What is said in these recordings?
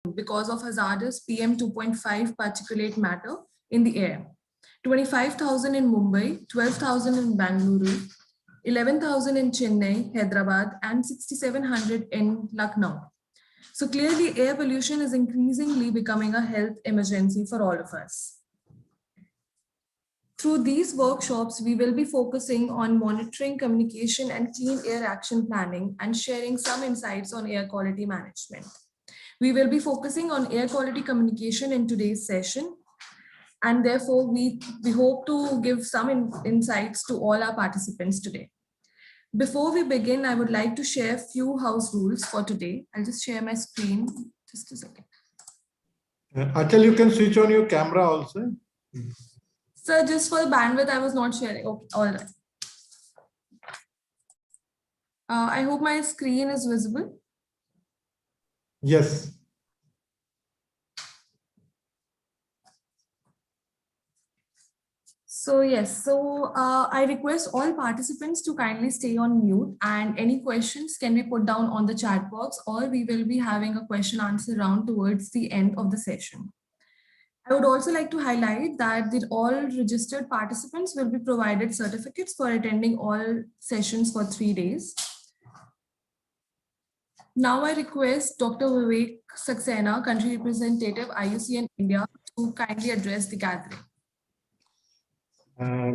because of hazardous PM 2.5 particulate matter in the air. 25,000 in Mumbai, 12,000 in Bangalore, 11,000 in Chennai, Hyderabad, and 6,700 in Lucknow. So clearly, air pollution is increasingly becoming a health emergency for all of us. Through these workshops, we will be focusing on monitoring, communication, and clean air action planning and sharing some insights on air quality management. We will be focusing on air quality communication in today's session, and therefore we hope to give some insights to all our participants today. Before we begin, I would like to share a few house rules for today. I'll just share my screen, just a second. Achal, you can switch on your camera also. Sir, just for the bandwidth, I was not sharing. Okay, all right. I hope my screen is visible. Yes. So yes, I request all participants to kindly stay on mute, and any questions can be put down on the chat box, or we will be having a question answer round towards the end of the session. I would also like to highlight that all registered participants will be provided certificates for attending all sessions for 3 days. Now I request Dr. Vivek Saxena, Country Representative, IUCN India, to kindly address the gathering.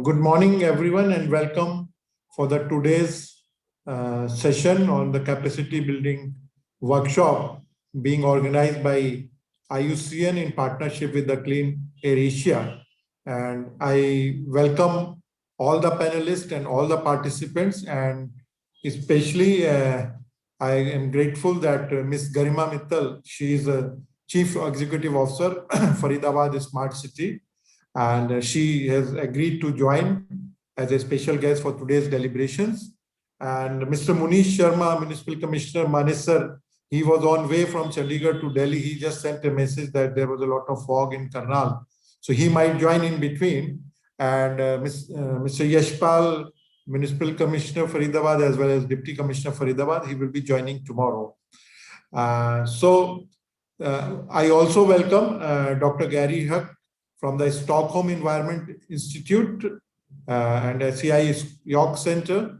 Good morning, everyone, and welcome for today's session on the capacity building workshop being organized by IUCN in partnership with the Clean Air Asia. And I welcome all the panelists and all the participants, and especially I am grateful that Ms. Garima Mittal, she is a Chief Executive Officer, Faridabad Smart City, and she has agreed to join as a special guest for today's deliberations. And Mr. Munish Sharma, Municipal Commissioner Manesar, he was on way from Chandigarh to Delhi. He just sent a message that there was a lot of fog in Karnal, so he might join in between. And Mr. Yashpal, Municipal Commissioner Faridabad, as well as Deputy Commissioner Faridabad, he will be joining tomorrow. I also welcome Dr. Gary Huck from the Stockholm Environment Institute and SEI York Center,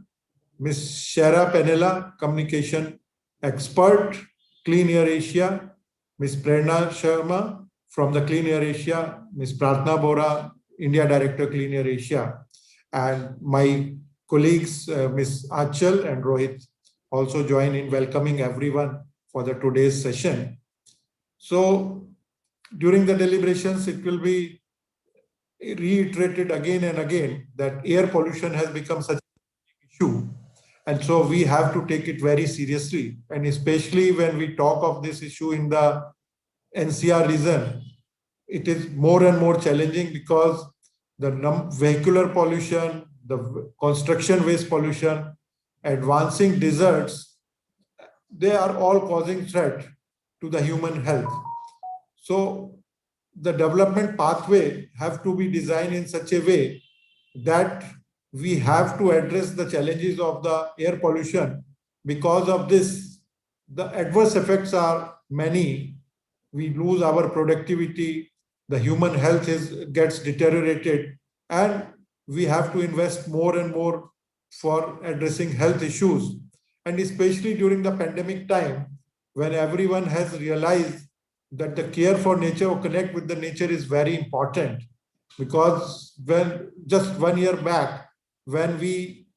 Ms. Shara Penela, Communication Expert, Clean Air Asia, Ms. Prerna Sharma from the Clean Air Asia, Ms. Pratna Bora, India Director, Clean Air Asia, and my colleagues, Ms. Achal and Rohit, also join in welcoming everyone for today's session. So during the deliberations, it will be reiterated again and again that air pollution has become such an issue. And so we have to take it very seriously. And especially when we talk of this issue in the NCR region, it is more and more challenging because the vehicular pollution, the construction waste pollution, advancing deserts, they are all causing threat to the human health. So the development pathway have to be designed in such a way that we have to address the challenges of the air pollution. Because of this, the adverse effects are many. We lose our productivity, the human health gets deteriorated, and we have to invest more and more for addressing health issues. And especially during the pandemic time, when everyone has realized that the care for nature or connect with the nature is very important. Because when just 1 year back, when we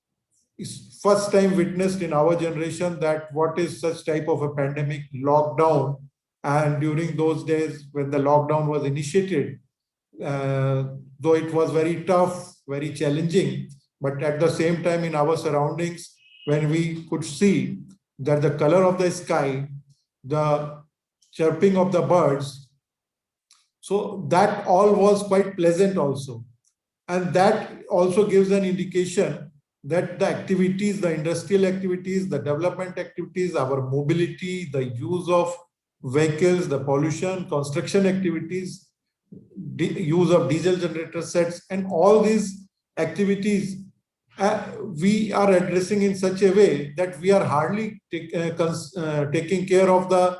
first time witnessed in our generation that what is such type of a pandemic, lockdown, and during those days when the lockdown was initiated, though it was very tough, very challenging, but at the same time in our surroundings, when we could see that the color of the sky, the chirping of the birds, so that all was quite pleasant also. And that also gives an indication that the activities, the industrial activities, the development activities, our mobility, the use of vehicles, the pollution, construction activities, use of diesel generator sets, and all these activities we are addressing in such a way that we are hardly taking care of the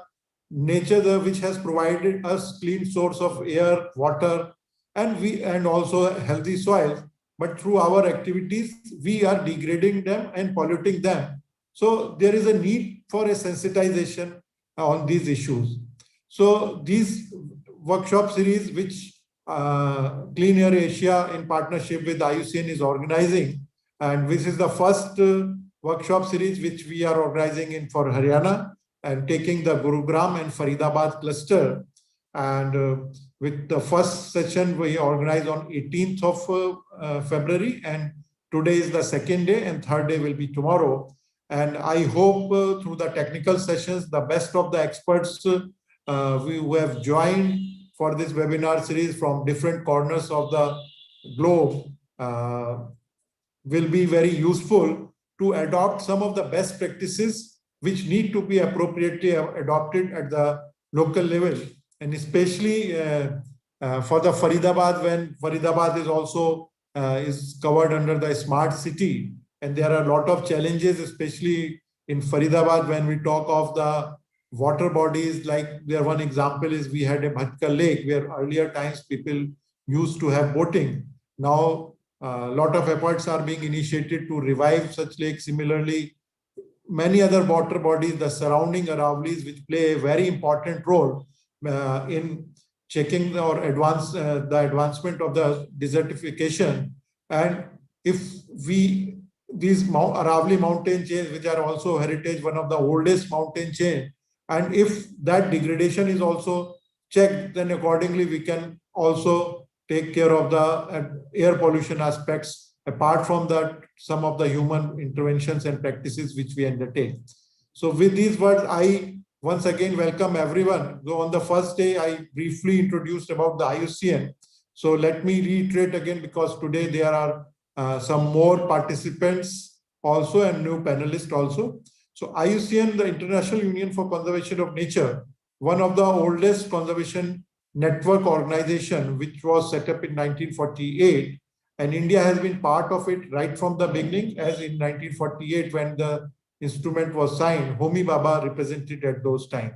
nature which has provided us clean source of air, water, and also healthy soil. But through our activities, we are degrading them and polluting them. So there is a need for a sensitization on these issues. So these workshop series, which Clean Air Asia in partnership with IUCN is organizing, and this is the first workshop series which we are organizing for Haryana and taking the Gurugram and Faridabad cluster. And with the first session we organized on 18th of February, and today is the second day, and third day will be tomorrow. And I hope through the technical sessions, the best of the experts who have joined for this webinar series from different corners of the globe will be very useful to adopt some of the best practices which need to be appropriately adopted at the local level. And especially for the Faridabad, when Faridabad is also is covered under the smart city. And there are a lot of challenges, especially in Faridabad, when we talk of the water bodies. Like there, one example is we had a Bhatka lake where earlier times people used to have boating. Now, a lot of efforts are being initiated to revive such lakes. Similarly, many other water bodies, the surrounding Aravali's, which play a very important role in checking or the advancement of the desertification. And if these Aravali mountain chains, which are also heritage, one of the oldest mountain chain, and if that degradation is also checked, then accordingly we can also take care of the air pollution aspects, apart from that, some of the human interventions and practices which we undertake. So with these words, I once again welcome everyone. So on the first day, I briefly introduced about the IUCN. So let me reiterate again, because today there are some more participants also and new panelists also. So IUCN, the International Union for Conservation of Nature, one of the oldest conservation network organization, which was set up in 1948. And India has been part of it right from the beginning, as in 1948, when the instrument was signed, Homi Baba represented at those times.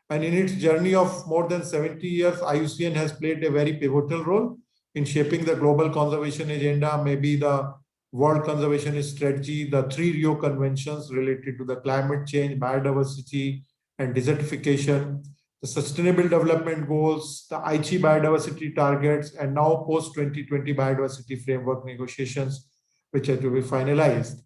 And in its journey of more than 70 years, IUCN has played a very pivotal role in shaping the global conservation agenda, maybe the World Conservation Strategy, the 3 Rio Conventions related to the climate change, biodiversity, and desertification, the Sustainable Development Goals, the Aichi biodiversity targets, and now post-2020 biodiversity framework negotiations, which are to be finalized.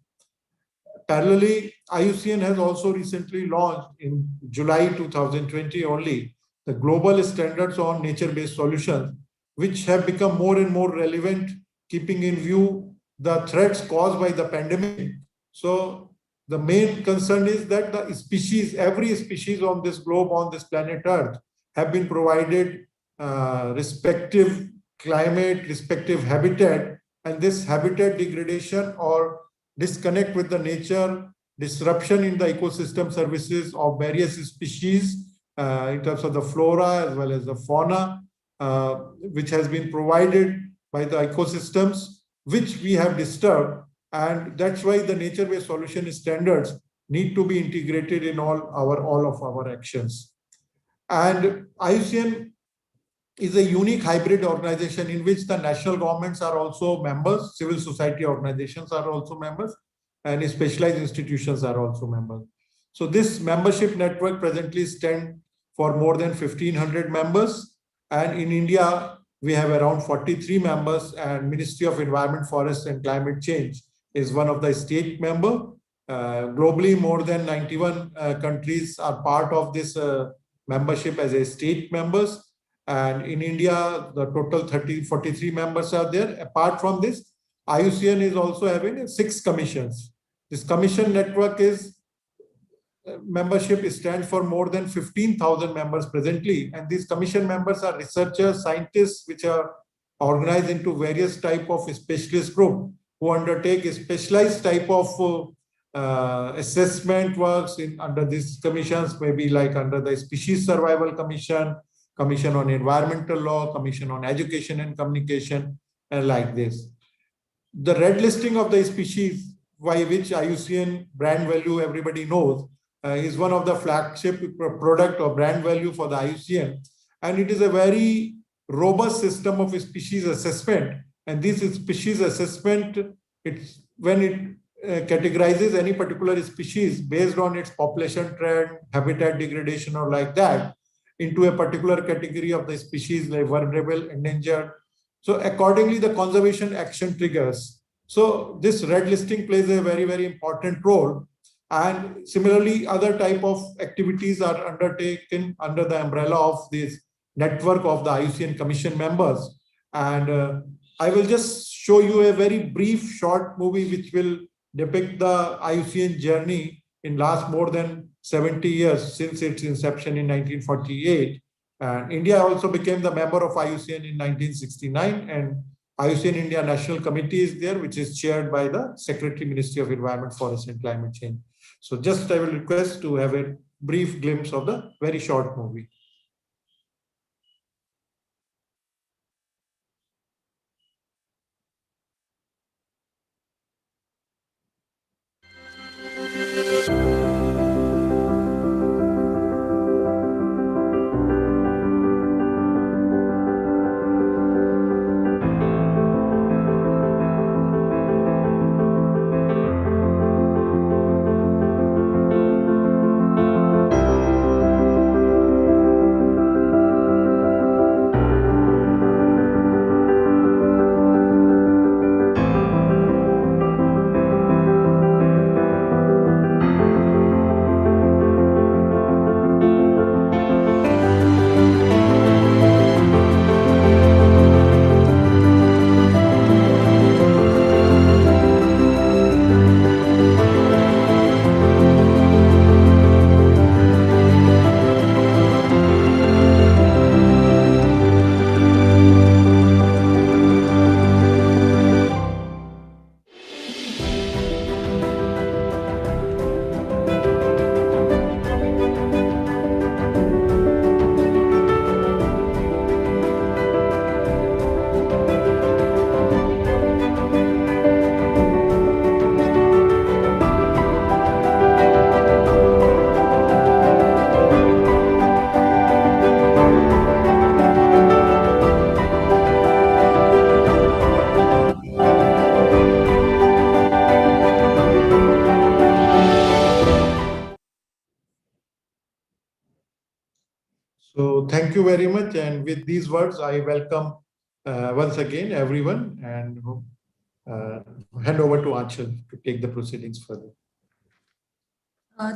Parallelly, IUCN has also recently launched in July 2020 only the global standards on nature-based solutions, which have become more and more relevant, keeping in view the threats caused by the pandemic. So the main concern is that the species, every species on this globe, on this planet Earth, have been provided respective climate, respective habitat, and this habitat degradation or disconnect with the nature, disruption in the ecosystem services of various species in terms of the flora as well as the fauna, which has been provided by the ecosystems, which we have disturbed. And that's why the nature-based solution standards need to be integrated in all of our actions. And IUCN is a unique hybrid organization in which the national governments are also members, civil society organizations are also members, and specialized institutions are also members. So this membership network presently stands for more than 1,500 members. And in India, we have around 43 members, and Ministry of Environment, Forest and Climate Change is one of the state members. Globally, more than 91 countries are part of this membership as a state members. And in India, the total 43 members are there. Apart from this, IUCN is also having 6 commissions. This commission network membership stands for more than 15,000 members presently. And these commission members are researchers, scientists, which are organized into various type of specialist group who undertake a specialized type of assessment works under these commissions, maybe like under the Species Survival Commission, Commission on Environmental Law, Commission on Education and Communication, and like this. The red listing of the species, by which IUCN brand value everybody knows, is one of the flagship product or brand value for the IUCN, and it is a very robust system of species assessment. And this species assessment, it's when it categorizes any particular species based on its population trend, habitat degradation, or like that, into a particular category of the species like vulnerable, endangered. So accordingly, the conservation action triggers. So this red listing plays a very, very important role. And similarly, other type of activities are undertaken under the umbrella of this network of the IUCN Commission members. And I will just show you a very brief short movie which will depict the IUCN journey in last more than 70 years since its inception in 1948. And India also became the member of IUCN in 1969, and IUCN India National Committee is there, which is chaired by the Secretary, Ministry of Environment, Forest and Climate Change. So just I will request to have a brief glimpse of the very short movie. So thank you very much. And with these words, I welcome once again everyone, and hand over to Achal to take the proceedings further.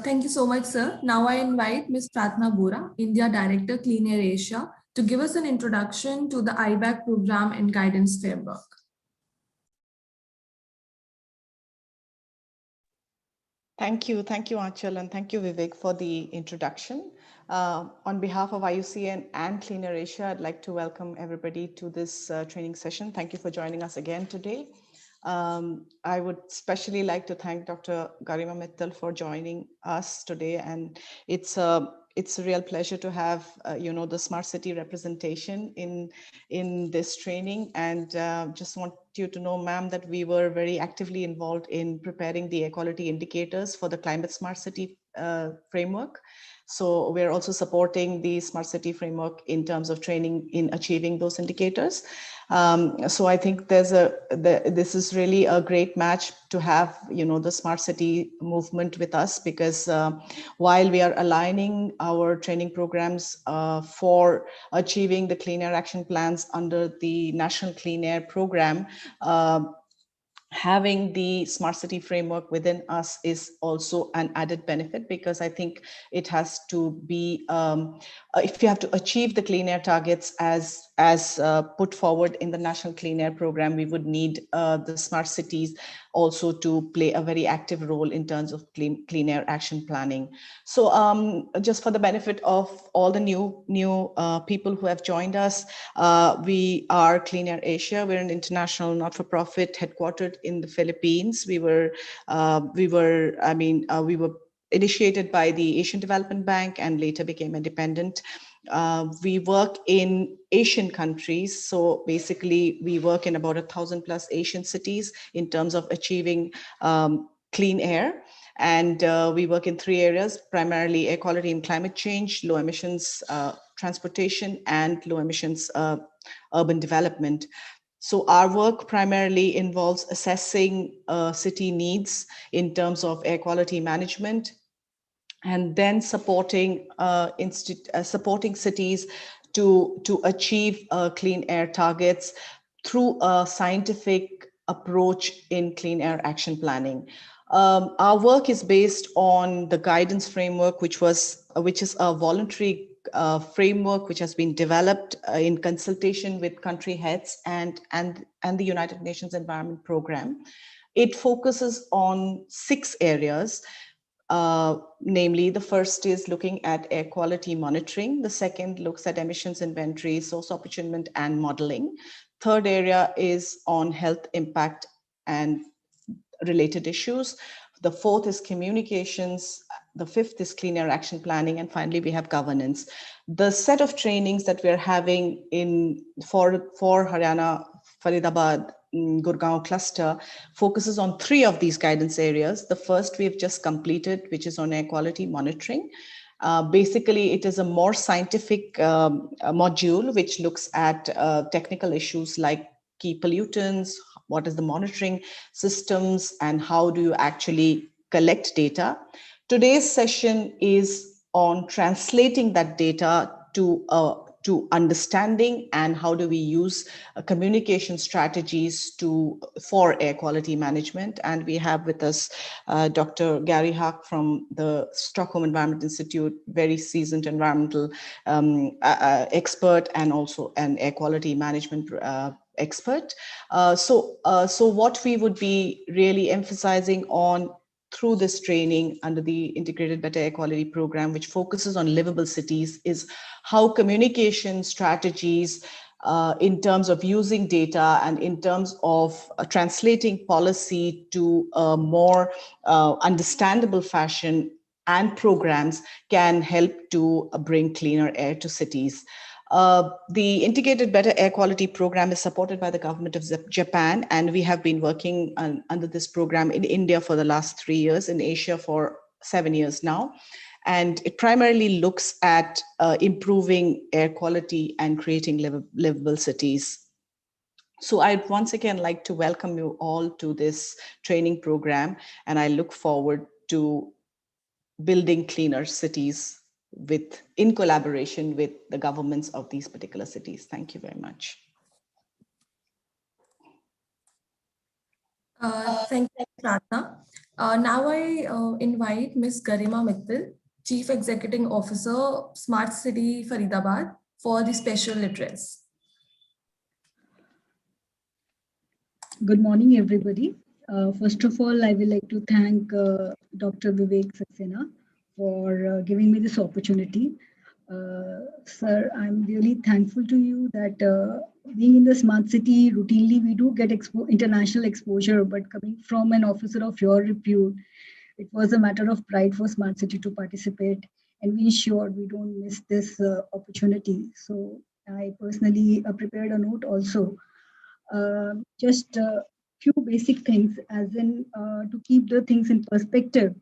Thank you so much, sir. Now I invite Ms. Pratna Bora, India Director, Clean Air Asia, to give us an introduction to the Ibac program and guidance framework. Thank you, Achal, and thank you, Vivek, for the introduction. On behalf of IUCN and Clean Air Asia, I'd like to welcome everybody to this training session. Thank you for joining us again today. I would especially like to thank Dr. Garima Mittal for joining us today, and it's a real pleasure to have the smart city representation in this training. And just want you to know, ma'am, that we were very actively involved in preparing the air quality indicators for the climate smart city framework. So we're also supporting the smart city framework in terms of training in achieving those indicators. So I think this is really a great match to have, the smart city movement with us, because while we are aligning our training programs for achieving the clean air action plans under the National Clean Air Program, having the smart city framework within us is also an added benefit, because I think it has to be, if you have to achieve the clean air targets as put forward in the National Clean Air Program, we would need the smart cities also to play a very active role in terms of clean air action planning. So just for the benefit of all the new people who have joined us, we are Clean Air Asia. We're an international not-for-profit headquartered in the Philippines. We were initiated by the Asian Development Bank and later became independent. We work in Asian countries. So basically we work in about 1,000+ Asian cities in terms of achieving clean air. And we work in 3 areas, primarily air quality and climate change, low emissions transportation, and low emissions urban development. So our work primarily involves assessing city needs in terms of air quality management, and then supporting supporting cities to achieve clean air targets through a scientific approach in clean air action planning. Our work is based on the guidance framework, which is a voluntary framework which has been developed in consultation with country heads and the United Nations Environment Programme. It focuses on 6 areas. Namely, the first is looking at air quality monitoring. The second looks at emissions inventory, source apportionment, and modeling. Third area is on health impact and related issues. The fourth is communications. The fifth is clean air action planning. And finally, we have governance. The set of trainings that we're having for Haryana, Faridabad, Gurugram cluster focuses on 3 of these guidance areas. The first we have just completed, which is on air quality monitoring. Basically, it is a more scientific module which looks at technical issues like key pollutants, what is the monitoring systems, and how do you actually collect data. Today's session is on translating that data to understanding and how do we use communication strategies for air quality management. And we have with us Dr. Gary Huck from the Stockholm Environment Institute, very seasoned environmental expert and also an air quality management expert. So what we would be really emphasizing on through this training under the Integrated Better Air Quality Program, which focuses on livable cities, is how communication strategies in terms of using data and in terms of translating policy to a more understandable fashion and programs can help to bring cleaner air to cities. The Integrated Better Air Quality Program is supported by the government of Japan, and we have been working under this program in India for the last 3 years, in Asia for 7 years now. And it primarily looks at improving air quality and creating livable cities. So I'd once again like to welcome you all to this training program, and I look forward to building cleaner cities in collaboration with the governments of these particular cities. Thank you very much. Thank you, Pratna. Now I invite Ms. Garima Mittal, Chief Executive Officer, Smart City Faridabad, for the special address. Good morning, everybody. First of all, I would like to thank Dr. Vivek Saxena for giving me this opportunity. Sir, I'm really thankful to you that being in the smart city, routinely we do get international exposure, but coming from an officer of your repute, it was a matter of pride for smart city to participate, and we ensured we don't miss this opportunity. So I personally prepared a note also. Just a few basic things, as in to keep the things in perspective.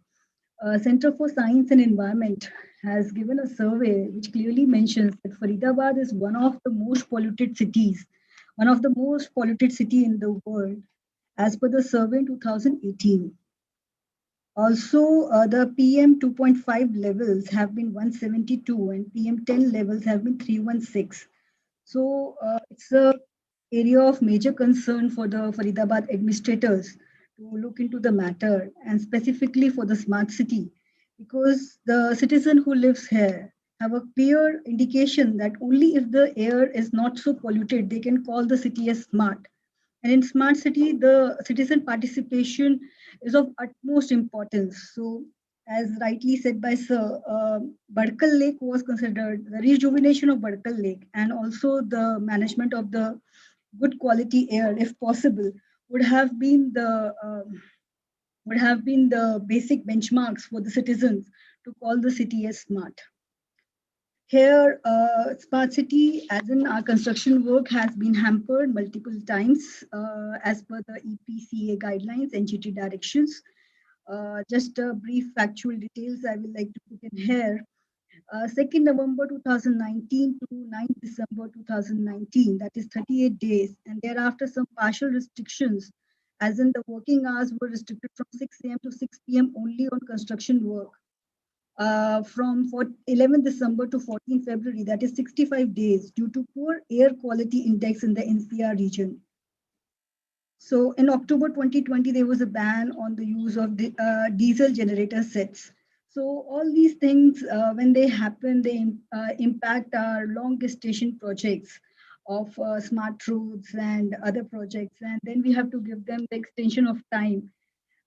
Center for Science and Environment has given a survey which clearly mentions that Faridabad is one of the most polluted cities, one of the most polluted city in the world, as per the survey in 2018. Also, the PM 2.5 levels have been 172 and PM 10 levels have been 316. So it's a area of major concern for the Faridabad administrators to look into the matter, and specifically for the smart city, because the citizen who lives here have a clear indication that only if the air is not so polluted, they can call the city as smart. And in smart city, the citizen participation is of utmost importance. So as rightly said by Sir, Badkal Lake was considered, the rejuvenation of Badkal Lake and also the management of the good quality air, if possible, would have been the basic benchmarks for the citizens to call the city as smart. Here, smart city, as in our construction work, has been hampered multiple times as per the EPCA guidelines and GT directions. just a brief factual details I will like to put in here. 2nd November 2019 to 9th December 2019, that is 38 days, and thereafter some partial restrictions, as in the working hours were restricted from 6 a.m. to 6 p.m. only on construction work. From 11th December to 14th February, that is 65 days, due to poor air quality index in the NCR region. So in October 2020, there was a ban on the use of the, diesel generator sets. So all these things, when they happen, they impact our long gestation projects of smart roads and other projects. And then we have to give them the extension of time.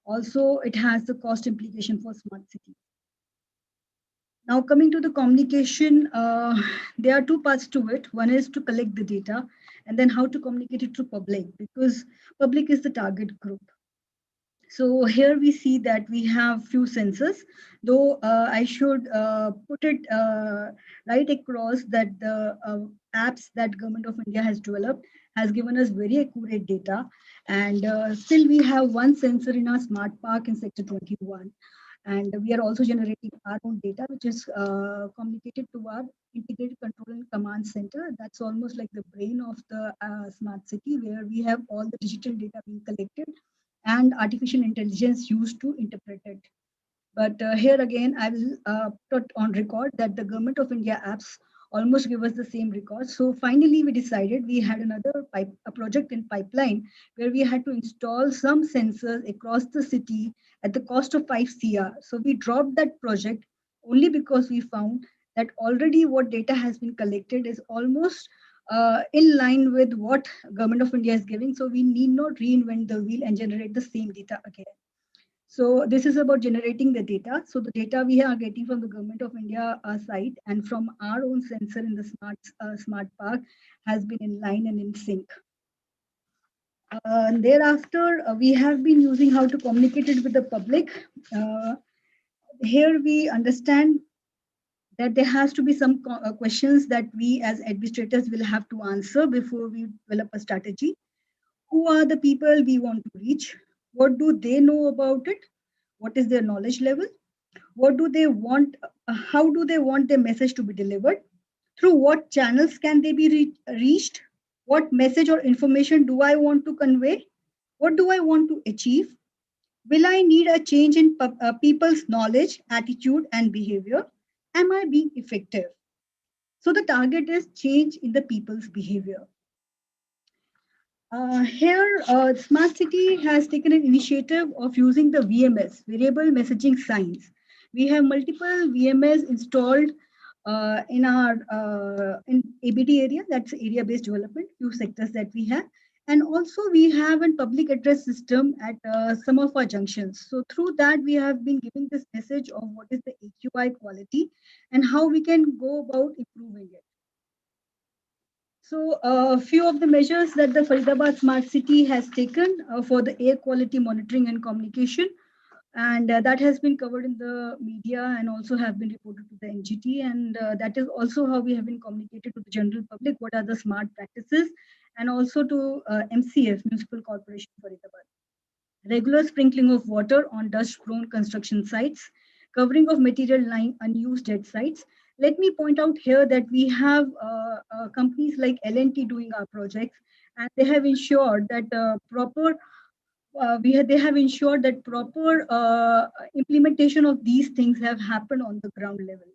Also, it has the cost implication for smart cities. Now coming to the communication, there are two parts to it. One is to collect the data and then how to communicate it to public, because public is the target group. So here we see that we have few sensors, though I should put it right across that the apps that Government of India has developed has given us very accurate data. And still we have one sensor in our smart park in sector 21. And we are also generating our own data, which is communicated to our integrated control and command center. That's almost like the brain of the smart city, where we have all the digital data being collected and artificial intelligence used to interpret it. But here again, I will put on record that the Government of India apps almost give us the same record. So finally, we decided we had another a project in pipeline where we had to install some sensors across the city at the cost of 5 CR. So we dropped that project only because we found that already what data has been collected is almost in line with what Government of India is giving. So we need not reinvent the wheel and generate the same data again. So this is about generating the data. So the data we are getting from the Government of India site and from our own sensor in the smart park has been in line and in sync. Thereafter, we have been using how to communicate it with the public. Here we understand that there has to be some questions that we as administrators will have to answer before we develop a strategy. Who are the people we want to reach? What do they know about it? What is their knowledge level? What do they want? How do they want their message to be delivered? Through what channels can they be reached? What message or information do I want to convey? What do I want to achieve? Will I need a change in people's knowledge, attitude, and behavior? Am I being effective? So the target is change in the people's behavior. Here, Smart City has taken an initiative of using the VMS, Variable Messaging Signs. We have multiple VMS installed in our in ABD area, that's area-based development, few sectors that we have. And also we have a public address system at some of our junctions. So through that, we have been giving this message of what is the AQI quality and how we can go about improving it. So a few of the measures that the Faridabad Smart City has taken for the air quality monitoring and communication, and that has been covered in the media and also have been reported to the NGT, and that is also how we have been communicated to the general public, what are the smart practices, and also to MCF, Municipal Corporation Faridabad. Regular sprinkling of water on dust-prone construction sites, covering of material lying unused at sites. Let me point out here that we have companies like L&T doing our projects, and they have ensured that they have ensured that proper implementation of these things have happened on the ground level,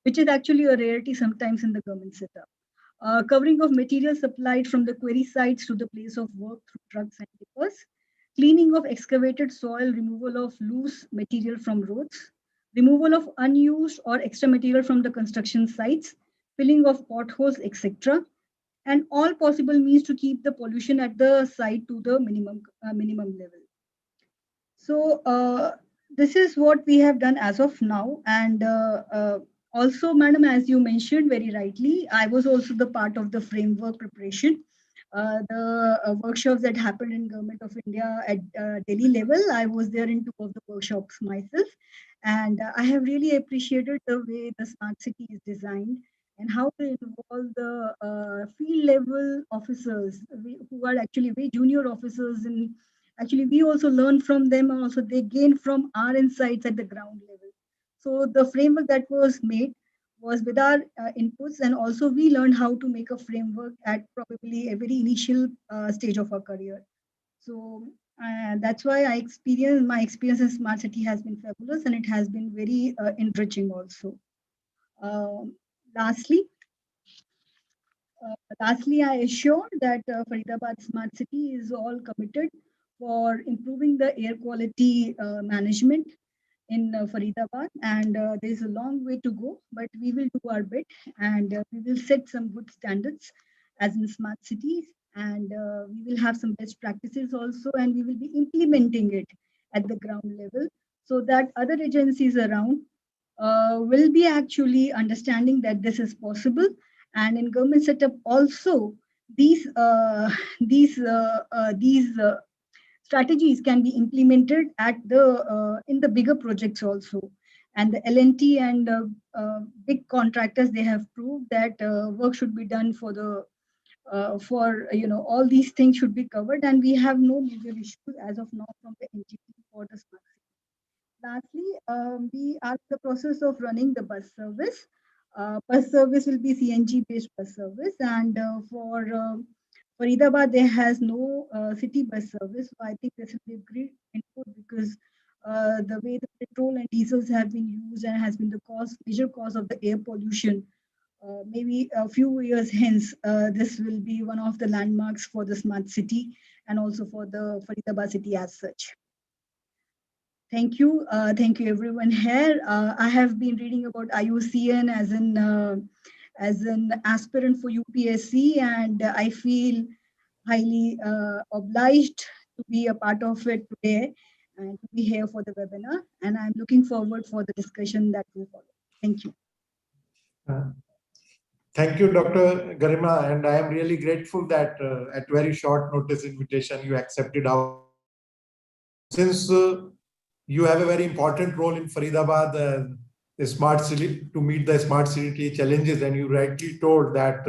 which is actually a rarity sometimes in the government setup. Covering of material supplied from the quarry sites to the place of work through trucks and tippers, cleaning of excavated soil, removal of loose material from roads, removal of unused or extra material from the construction sites, filling of potholes, etc., and all possible means to keep the pollution at the site to the minimum level. So this is what we have done as of now. And also, madam, as you mentioned very rightly, I was also the part of the framework preparation. The workshops that happened in Government of India at Delhi level, I was there in two of the workshops myself. And I have really appreciated the way the smart city is designed and how they involve the field level officers who are actually very junior officers in actually we also learn from them, and also they gain from our insights at the ground level. So the framework that was made was with our inputs, and also we learned how to make a framework at probably a very initial stage of our career. So that's why my experience in smart city has been fabulous, and it has been very enriching also. Um, lastly, I assure that Faridabad Smart City is all committed for improving the air quality management in Faridabad, and there's a long way to go, but we will do our bit, and we will set some good standards as in smart cities, and we will have some best practices also, and we will be implementing it at the ground level so that other agencies around will be actually understanding that this is possible. And in government setup also, these strategies can be implemented at the in the bigger projects also. And the L&T and big contractors, they have proved that work should be done for the for all these things should be covered, and we have no major issues as of now from the NGP for the smart city. Lastly, we are in the process of running the bus service. Bus service will be CNG based bus service, and for Faridabad, there has no city bus service. So I think this will be a great input, because the way the petrol and diesels have been used and has been the major cause of the air pollution. Maybe a few years hence, this will be one of the landmarks for the smart city and also for the Faridabad city as such. Thank you everyone here. I have been reading about IUCN as an aspirant for UPSC, and I feel highly obliged to be a part of it today and to be here for the webinar. And I'm looking forward for the discussion that will follow. Thank you. Thank you, Dr. Garima, and I am really grateful that at very short notice invitation you accepted our. Since you have a very important role in Faridabad, the smart city, to meet the smart city challenges, and you rightly told that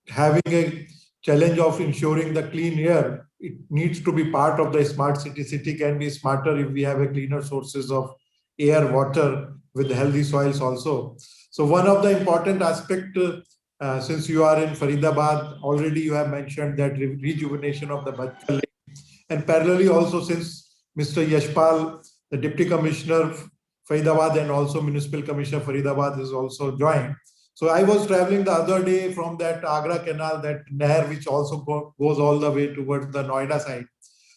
having a challenge of ensuring the clean air, it needs to be part of the smart city. City can be smarter if we have a cleaner sources of air, water with healthy soils also. So one of the important aspect, since you are in Faridabad, already you have mentioned that rejuvenation of the Bachcha Lake, and parallelly also since Mr. Yashpal, the Deputy Commissioner Faridabad and also Municipal Commissioner Faridabad is also joined. So I was traveling the other day from that Agra Canal, that Nair, which also goes all the way towards the Noida side.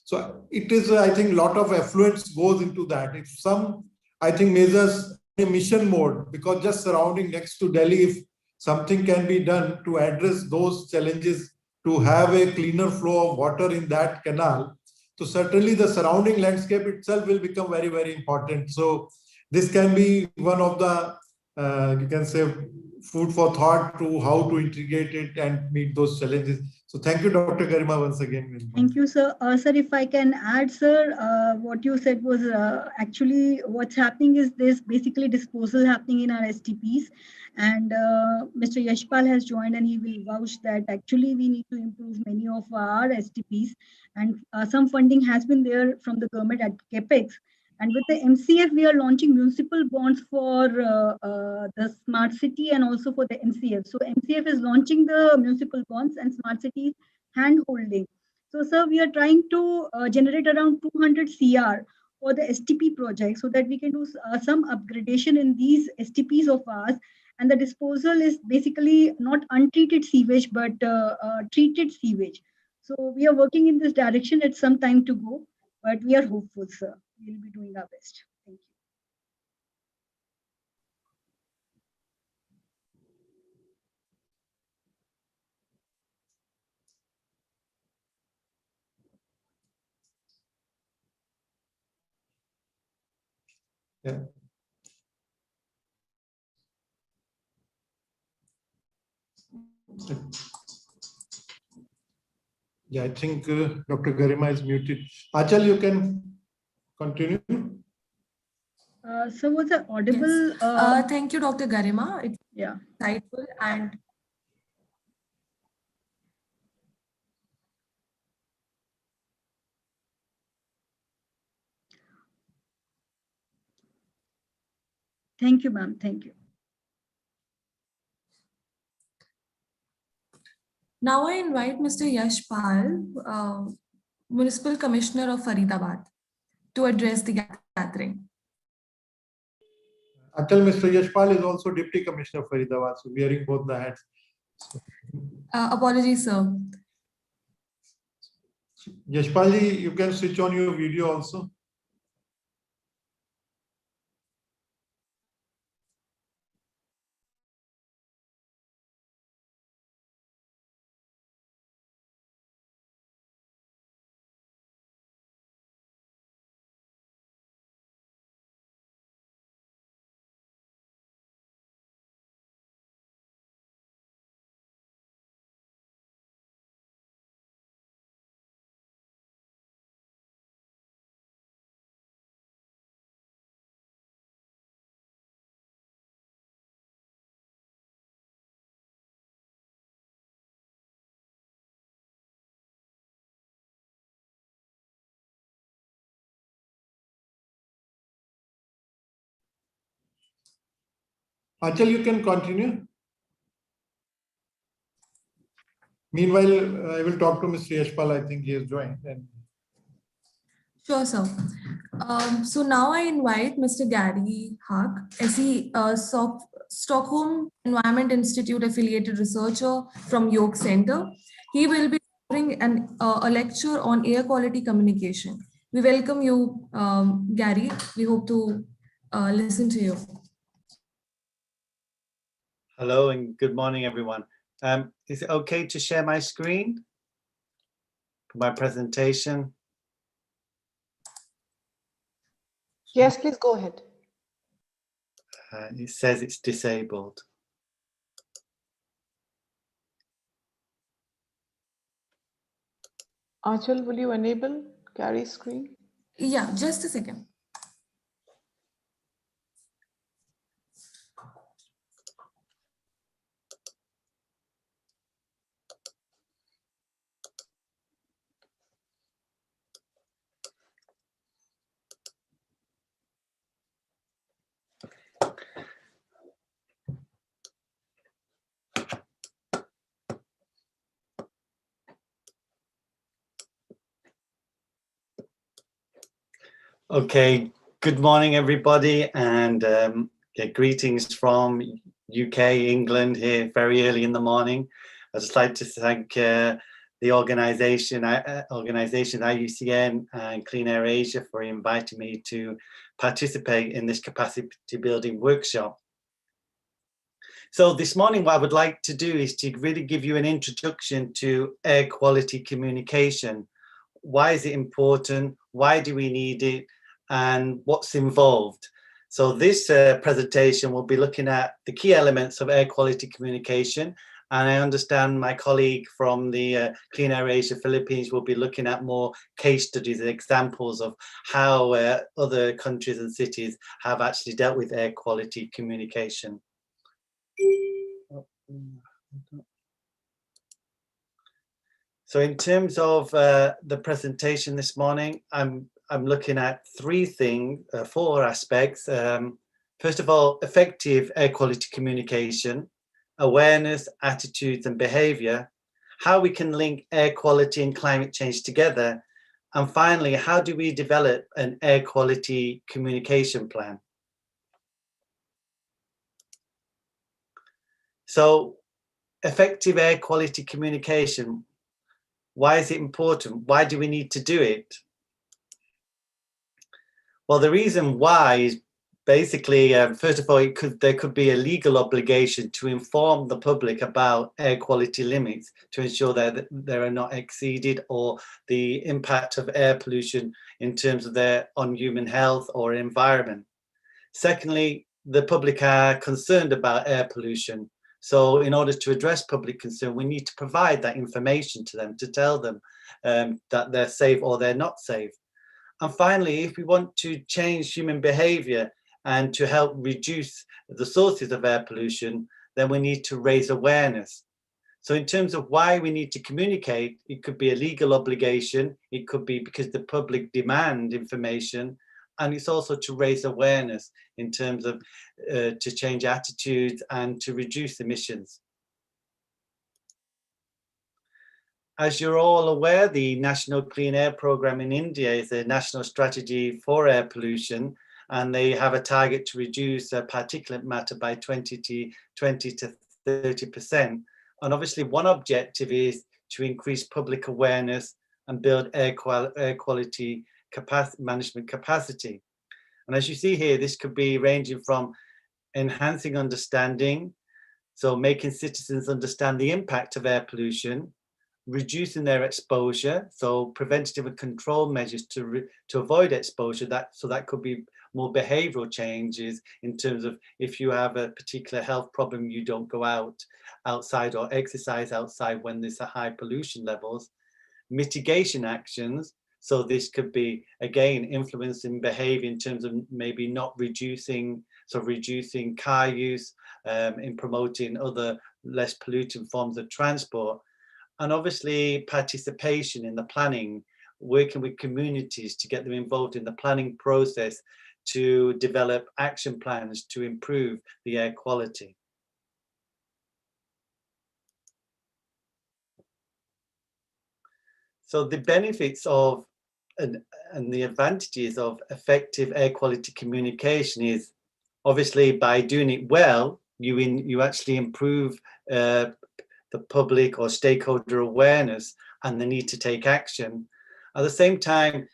So it is, I think, a lot of affluence goes into that. If some, I think, measures a mission mode, because just surrounding next to Delhi, if something can be done to address those challenges, to have a cleaner flow of water in that canal, so certainly the surrounding landscape itself will become very, very important. So this can be one of the, you can say, food for thought to how to integrate it and meet those challenges. So thank you, Dr. Garima, once again. Thank you, sir. Sir, if I can add, sir, what you said was actually what's happening is there's basically disposal happening in our STPs. And Mr. Yashpal has joined, and he will vouch that actually we need to improve many of our STPs. And some funding has been there from the government at CAPEX. And with the MCF, we are launching municipal bonds for the smart city and also for the MCF. So MCF is launching the municipal bonds and smart cities hand holding. So, sir, we are trying to generate around 200 CR for the STP project so that we can do some upgradation in these STPs of ours. And the disposal is basically not untreated sewage, but treated sewage. So we are working in this direction. It's some time to go, but we are hopeful, sir. We'll be doing our best. Thank you. Yeah. Yeah, I think Dr. Garima is muted. Achal, you can continue. So was it audible? Yes. Thank you, Dr. Garima. It's insightful and Thank you, ma'am. Thank you. Now I invite Mr. Yash Pal, Municipal Commissioner of Faridabad, to address the gathering. Until Mr. Yashpal is also Deputy Commissioner of Faridabad, so wearing both the hats. Apologies, sir. Yashpalji, you can switch on your video also. Achal, you can continue. Meanwhile, I will talk to Mr. Yashpal. I think he has joined. Sure, sir. So now I invite Mr. Gary Huck, SE Stockholm Environment Institute affiliated researcher from York Center. He will be offering a lecture on air quality communication. We welcome you, Gary. We hope to listen to you. Hello and good morning, everyone. Is it okay to share my screen for my presentation? Yes, please go ahead. It says it's disabled. Achal, will you enable Gary's screen? Yeah, just a second. Okay, good morning, everybody, and greetings from UK, England, here very early in the morning. I'd just like to thank the organization IUCN and Clean Air Asia for inviting me to participate in this capacity building workshop. So this morning, what I would like to do is to really give you an introduction to air quality communication. Why is it important? Why do we need it? And what's involved? So this presentation will be looking at the key elements of air quality communication. And I understand my colleague from the Clean Air Asia Philippines will be looking at more case studies and examples of how other countries and cities have actually dealt with air quality communication. So in terms of the presentation this morning, I'm looking at four aspects. First of all, effective air quality communication, awareness, attitudes and behavior, how we can link air quality and climate change together, and finally, how do we develop an air quality communication plan? So effective air quality communication, why is it important? Why do we need to do it? Well, the reason why is basically, first of all, there could be a legal obligation to inform the public about air quality limits to ensure that they are not exceeded, or the impact of air pollution in terms of on human health or environment. Secondly, the public are concerned about air pollution. So in order to address public concern, we need to provide that information to them, to tell them that they're safe or they're not safe. And finally, if we want to change human behavior and to help reduce the sources of air pollution, then we need to raise awareness. So in terms of why we need to communicate, it could be a legal obligation, it could be because the public demand information, and it's also to raise awareness in terms of to change attitudes and to reduce emissions. As you're all aware, the National Clean Air Programme in India is a national strategy for air pollution, and they have a target to reduce particulate matter by 20 to 30%. And obviously one objective is to increase public awareness and build air quality management capacity. And as you see here, this could be ranging from enhancing understanding, so making citizens understand the impact of air pollution, reducing their exposure, so preventative and control measures to avoid exposure. So that could be more behavioral changes in terms of if you have a particular health problem, you don't go outside or exercise outside when there's a high pollution levels. Mitigation actions, so this could be again influencing behavior in terms of maybe not reducing car use, in promoting other less polluting forms of transport. And obviously participation in the planning, working with communities to get them involved in the planning process to develop action plans to improve the air quality. So the benefits of and the advantages of effective air quality communication is obviously by doing it well, you actually improve the public or stakeholder awareness and the need to take action. At the same time,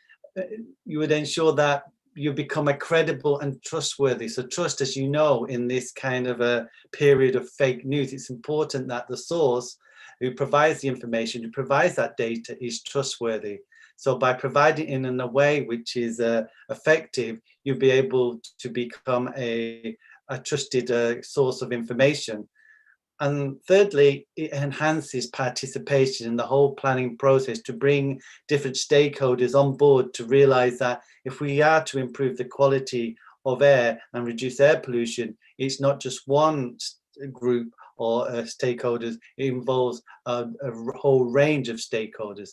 you would ensure that you become a credible and trustworthy. So trust, as you know, in this kind of a period of fake news, it's important that the source who provides the information, who provides that data, is trustworthy. So by providing it in a way which is effective, you'll be able to become a trusted source of information. And thirdly, it enhances participation in the whole planning process to bring different stakeholders on board to realize that if we are to improve the quality of air and reduce air pollution, it's not just one group or stakeholders, it involves a whole range of stakeholders.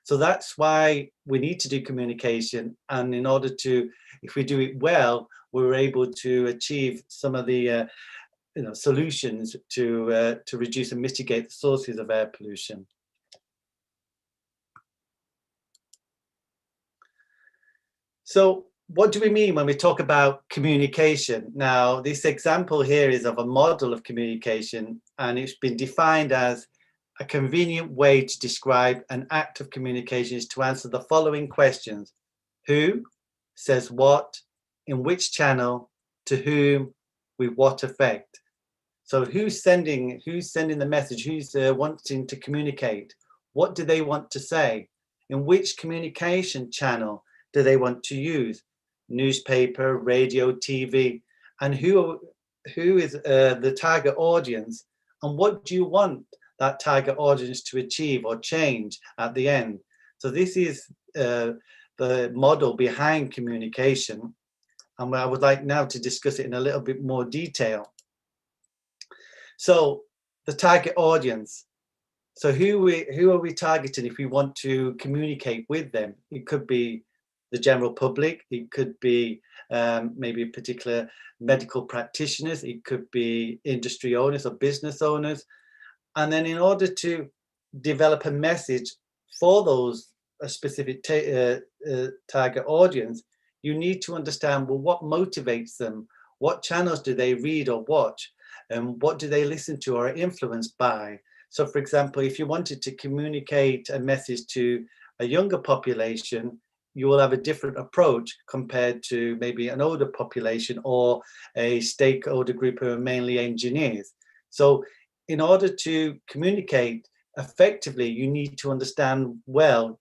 So that's why we need to do communication. And in order to, if we do it well, we're able to achieve some of the solutions to reduce and mitigate the sources of air pollution. So what do we mean when we talk about communication? Now, this example here is of a model of communication, and it's been defined as a convenient way to describe an act of communication is to answer the following questions: who says what, in which channel, to whom, with what effect. So who's sending the message? Who's wanting to communicate? What do they want to say? In which communication channel do they want to use? Newspaper, radio, TV, and who is the target audience? And what do you want that target audience to achieve or change at the end? So this is the model behind communication, and I would like now to discuss it in a little bit more detail. So the target audience. So who are we targeting if we want to communicate with them? It could be the general public. It could be maybe particular medical practitioners. It could be industry owners or business owners. And then in order to develop a message for those specific target audience, you need to understand, well, what motivates them? What channels do they read or watch? And what do they listen to or are influenced by? So for example, if you wanted to communicate a message to a younger population, you will have a different approach compared to maybe an older population or a stakeholder group who are mainly engineers. So in order to communicate effectively, you need to understand well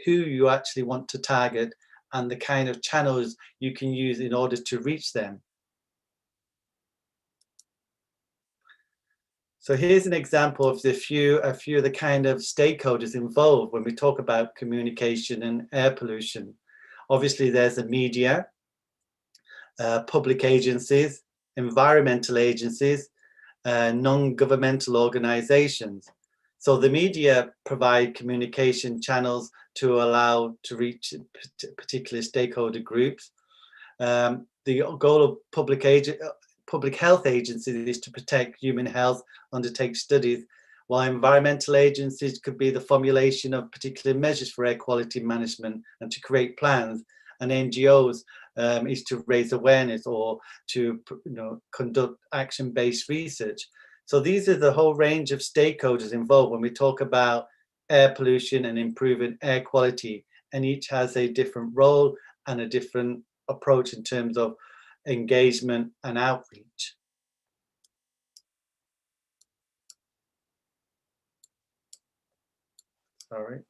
who you actually want to target and the kind of channels you can use in order to reach them. So here's an example of a few of the kind of stakeholders involved when we talk about communication and air pollution. Obviously, there's the media, public agencies, environmental agencies, non-governmental organizations. So the media provide communication channels to allow to reach particular stakeholder groups. The goal of public health agencies is to protect human health, undertake studies, while environmental agencies could be the formulation of particular measures for air quality management and to create plans, and NGOs is to raise awareness or to conduct action-based research. So these are the whole range of stakeholders involved when we talk about air pollution and improving air quality, and each has a different role and a different approach in terms of engagement and outreach. Sorry.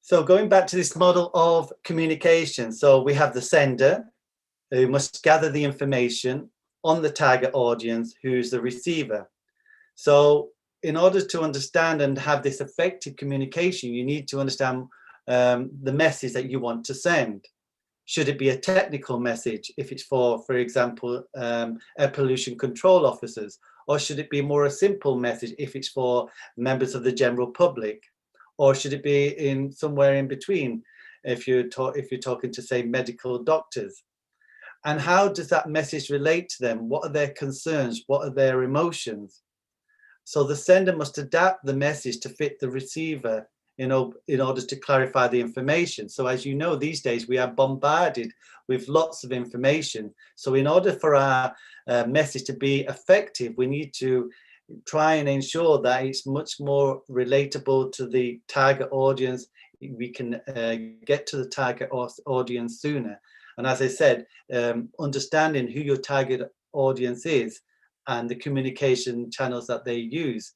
So going back to this model of communication, so we have the sender who must gather the information on the target audience, who's the receiver. So in order to understand and have this effective communication, you need to understand the message that you want to send. Should it be a technical message if it's for example, air pollution control officers, or should it be more a simple message if it's for members of the general public, or should it be in somewhere in between if you're talking to, say, medical doctors? And how does that message relate to them? What are their concerns? What are their emotions? So the sender must adapt the message to fit the receiver in order to clarify the information. So as you know, these days we are bombarded with lots of information. So in order for our message to be effective, we need to try and ensure that it's much more relatable to the target audience. We can get to the target audience sooner. And as I said, understanding who your target audience is and the communication channels that they use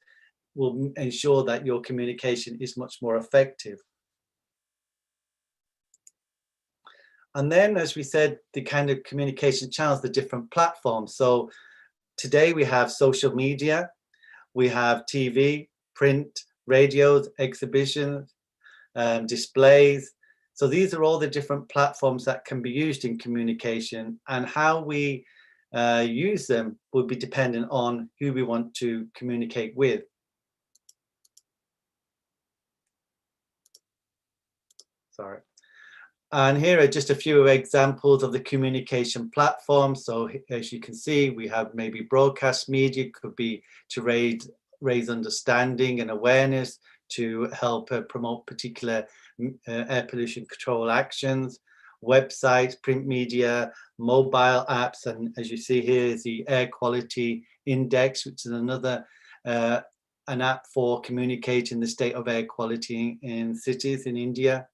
will ensure that your communication is much more effective. And then, as we said, the kind of communication channels, the different platforms. So today we have social media, we have TV, print, radios, exhibitions, displays. So these are all the different platforms that can be used in communication, and how we use them will be dependent on who we want to communicate with. Sorry. And here are just a few examples of the communication platforms. So as you can see, we have maybe broadcast media, could be to raise understanding and awareness, to help promote particular air pollution control actions, websites, print media, mobile apps, and as you see here is the Air Quality Index, which is another an app for communicating the state of air quality in cities in India.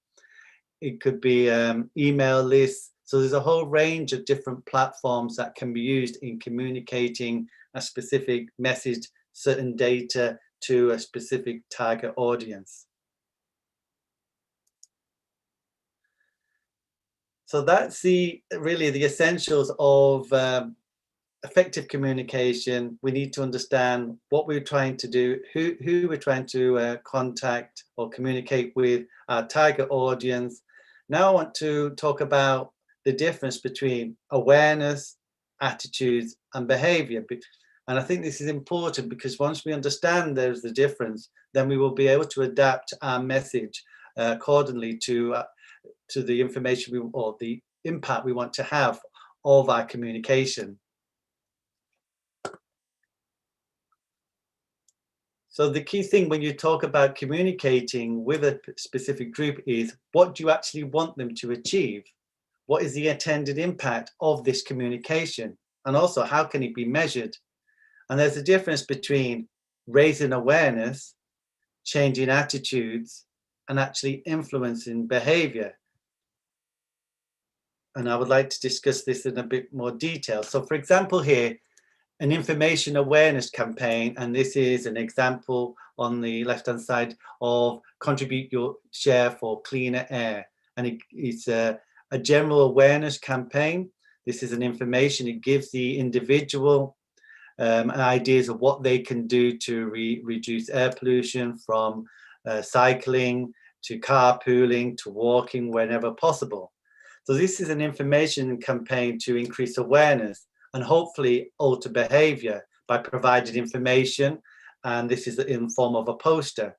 It could be email lists. So there's a whole range of different platforms that can be used in communicating a specific message, certain data to a specific target audience. So that's really the essentials of effective communication. We need to understand what we're trying to do, who we're trying to contact or communicate with, our target audience. Now I want to talk about the difference between awareness, attitudes, and behavior. And I think this is important because once we understand there's the difference, then we will be able to adapt our message accordingly to the information or the impact we want to have of our communication. So the key thing when you talk about communicating with a specific group is, what do you actually want them to achieve? What is the intended impact of this communication? And also, how can it be measured? And there's a difference between raising awareness, changing attitudes, and actually influencing behavior. And I would like to discuss this in a bit more detail. So for example here, an information awareness campaign, and this is an example on the left-hand side of Contribute Your Share for Cleaner Air. And it's a general awareness campaign. This is an information, it gives the individual ideas of what they can do to reduce air pollution, from cycling to carpooling to walking whenever possible. So this is an information campaign to increase awareness and hopefully alter behavior by providing information, and this is in form of a poster.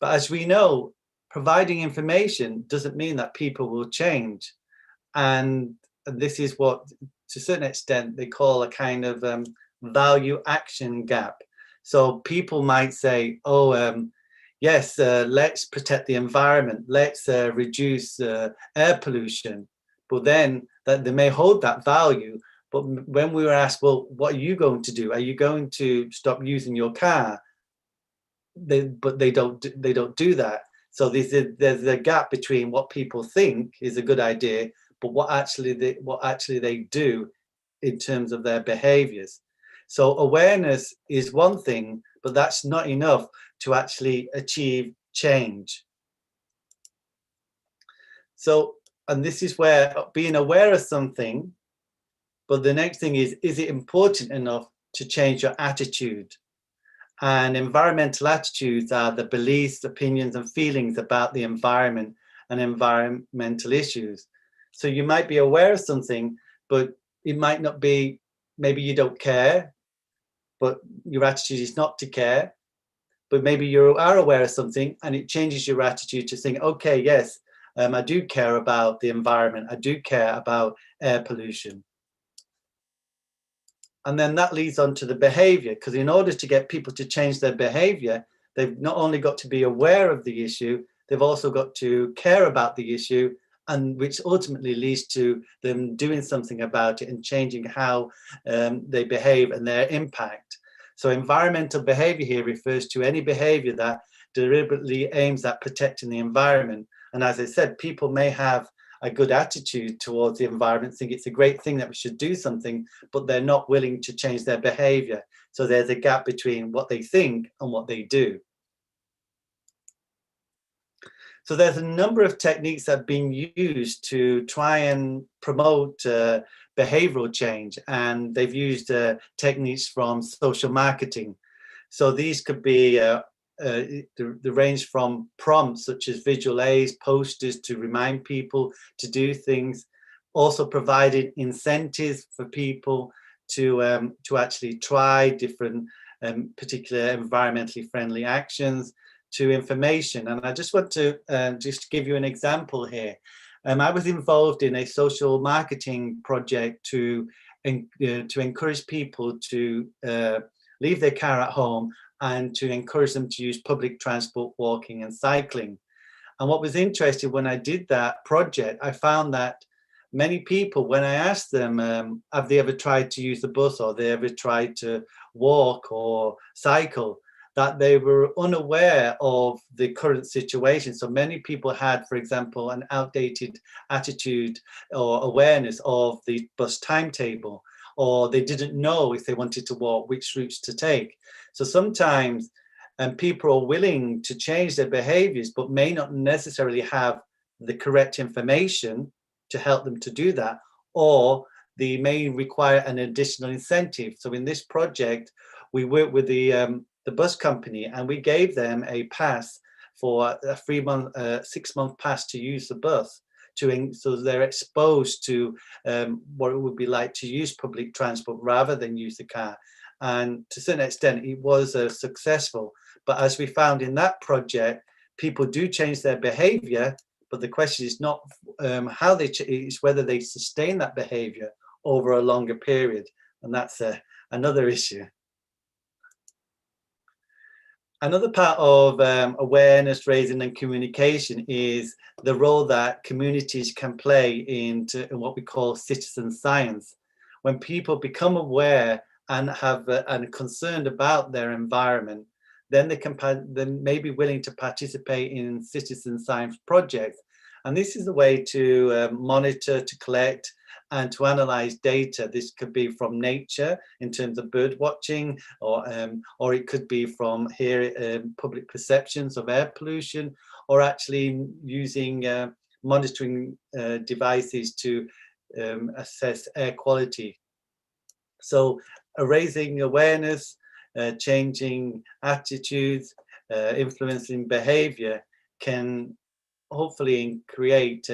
But as we know, providing information doesn't mean that people will change. And this is what, to a certain extent, they call a kind of value action gap. So people might say, oh, yes, let's protect the environment, let's reduce air pollution. But then that they may hold that value. But when we were asked, well, what are you going to do? Are you going to stop using your car? But they don't do that. So there's a gap between what people think is a good idea, but what actually they do in terms of their behaviors. So awareness is one thing, but that's not enough to actually achieve change. So, and this is where being aware of something, but the next thing is it important enough to change your attitude? And environmental attitudes are the beliefs, opinions, and feelings about the environment and environmental issues. So you might be aware of something, but it might not be, maybe you don't care, but your attitude is not to care. But maybe you are aware of something and it changes your attitude to think, okay, yes, I do care about the environment. I do care about air pollution. And then that leads on to the behavior, because in order to get people to change their behavior, they've not only got to be aware of the issue, they've also got to care about the issue, and which ultimately leads to them doing something about it and changing how they behave and their impact. So environmental behavior here refers to any behavior that deliberately aims at protecting the environment. And as I said, people may have a good attitude towards the environment, think it's a great thing that we should do something, but they're not willing to change their behavior. So there's a gap between what they think and what they do. So there's a number of techniques that have been used to try and promote behavioral change, and they've used techniques from social marketing. So these could be the range from prompts such as visual aids, posters to remind people to do things, also provided incentives for people to actually try different particular environmentally friendly actions, to information. And I just want to just give you an example here. I was involved in a social marketing project to encourage people to leave their car at home and to encourage them to use public transport, walking and cycling. And what was interesting, when I did that project, I found that many people, when I asked them, have they ever tried to use the bus, or they ever tried to walk or cycle, that they were unaware of the current situation. So many people had, for example, an outdated attitude or awareness of the bus timetable, or they didn't know if they wanted to walk, which routes to take. So sometimes people are willing to change their behaviors, but may not necessarily have the correct information to help them to do that, or they may require an additional incentive. So in this project, we worked with the bus company, and we gave them a pass for a 6-month pass to use the bus, so they're exposed to what it would be like to use public transport rather than use the car. And to a certain extent, it was successful. But as we found in that project, people do change their behavior, but the question is not how they it's whether they sustain that behavior over a longer period. And that's another issue. Another part of awareness raising and communication is the role that communities can play in what we call citizen science. When people become aware and have and concerned about their environment, then they may be willing to participate in citizen science projects. And this is a way to monitor, to collect, and to analyze data. This could be from nature in terms of bird watching, or it could be from public perceptions of air pollution, or actually using monitoring devices to assess air quality. So raising awareness, changing attitudes, influencing behavior can hopefully create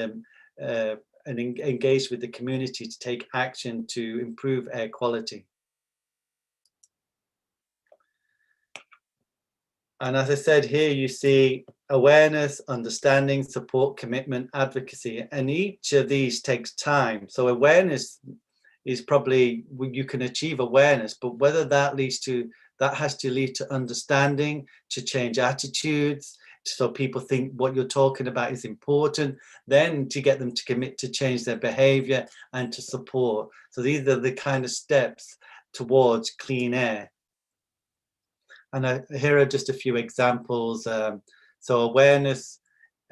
and engage with the community to take action to improve air quality. And as I said, here you see awareness, understanding, support, commitment, advocacy, and each of these takes time. So awareness is probably, you can achieve awareness, but whether that has to lead to understanding, to change attitudes, so people think what you're talking about is important, then to get them to commit to change their behavior and to support. So these are the kind of steps towards clean air. And here are just a few examples. So awareness,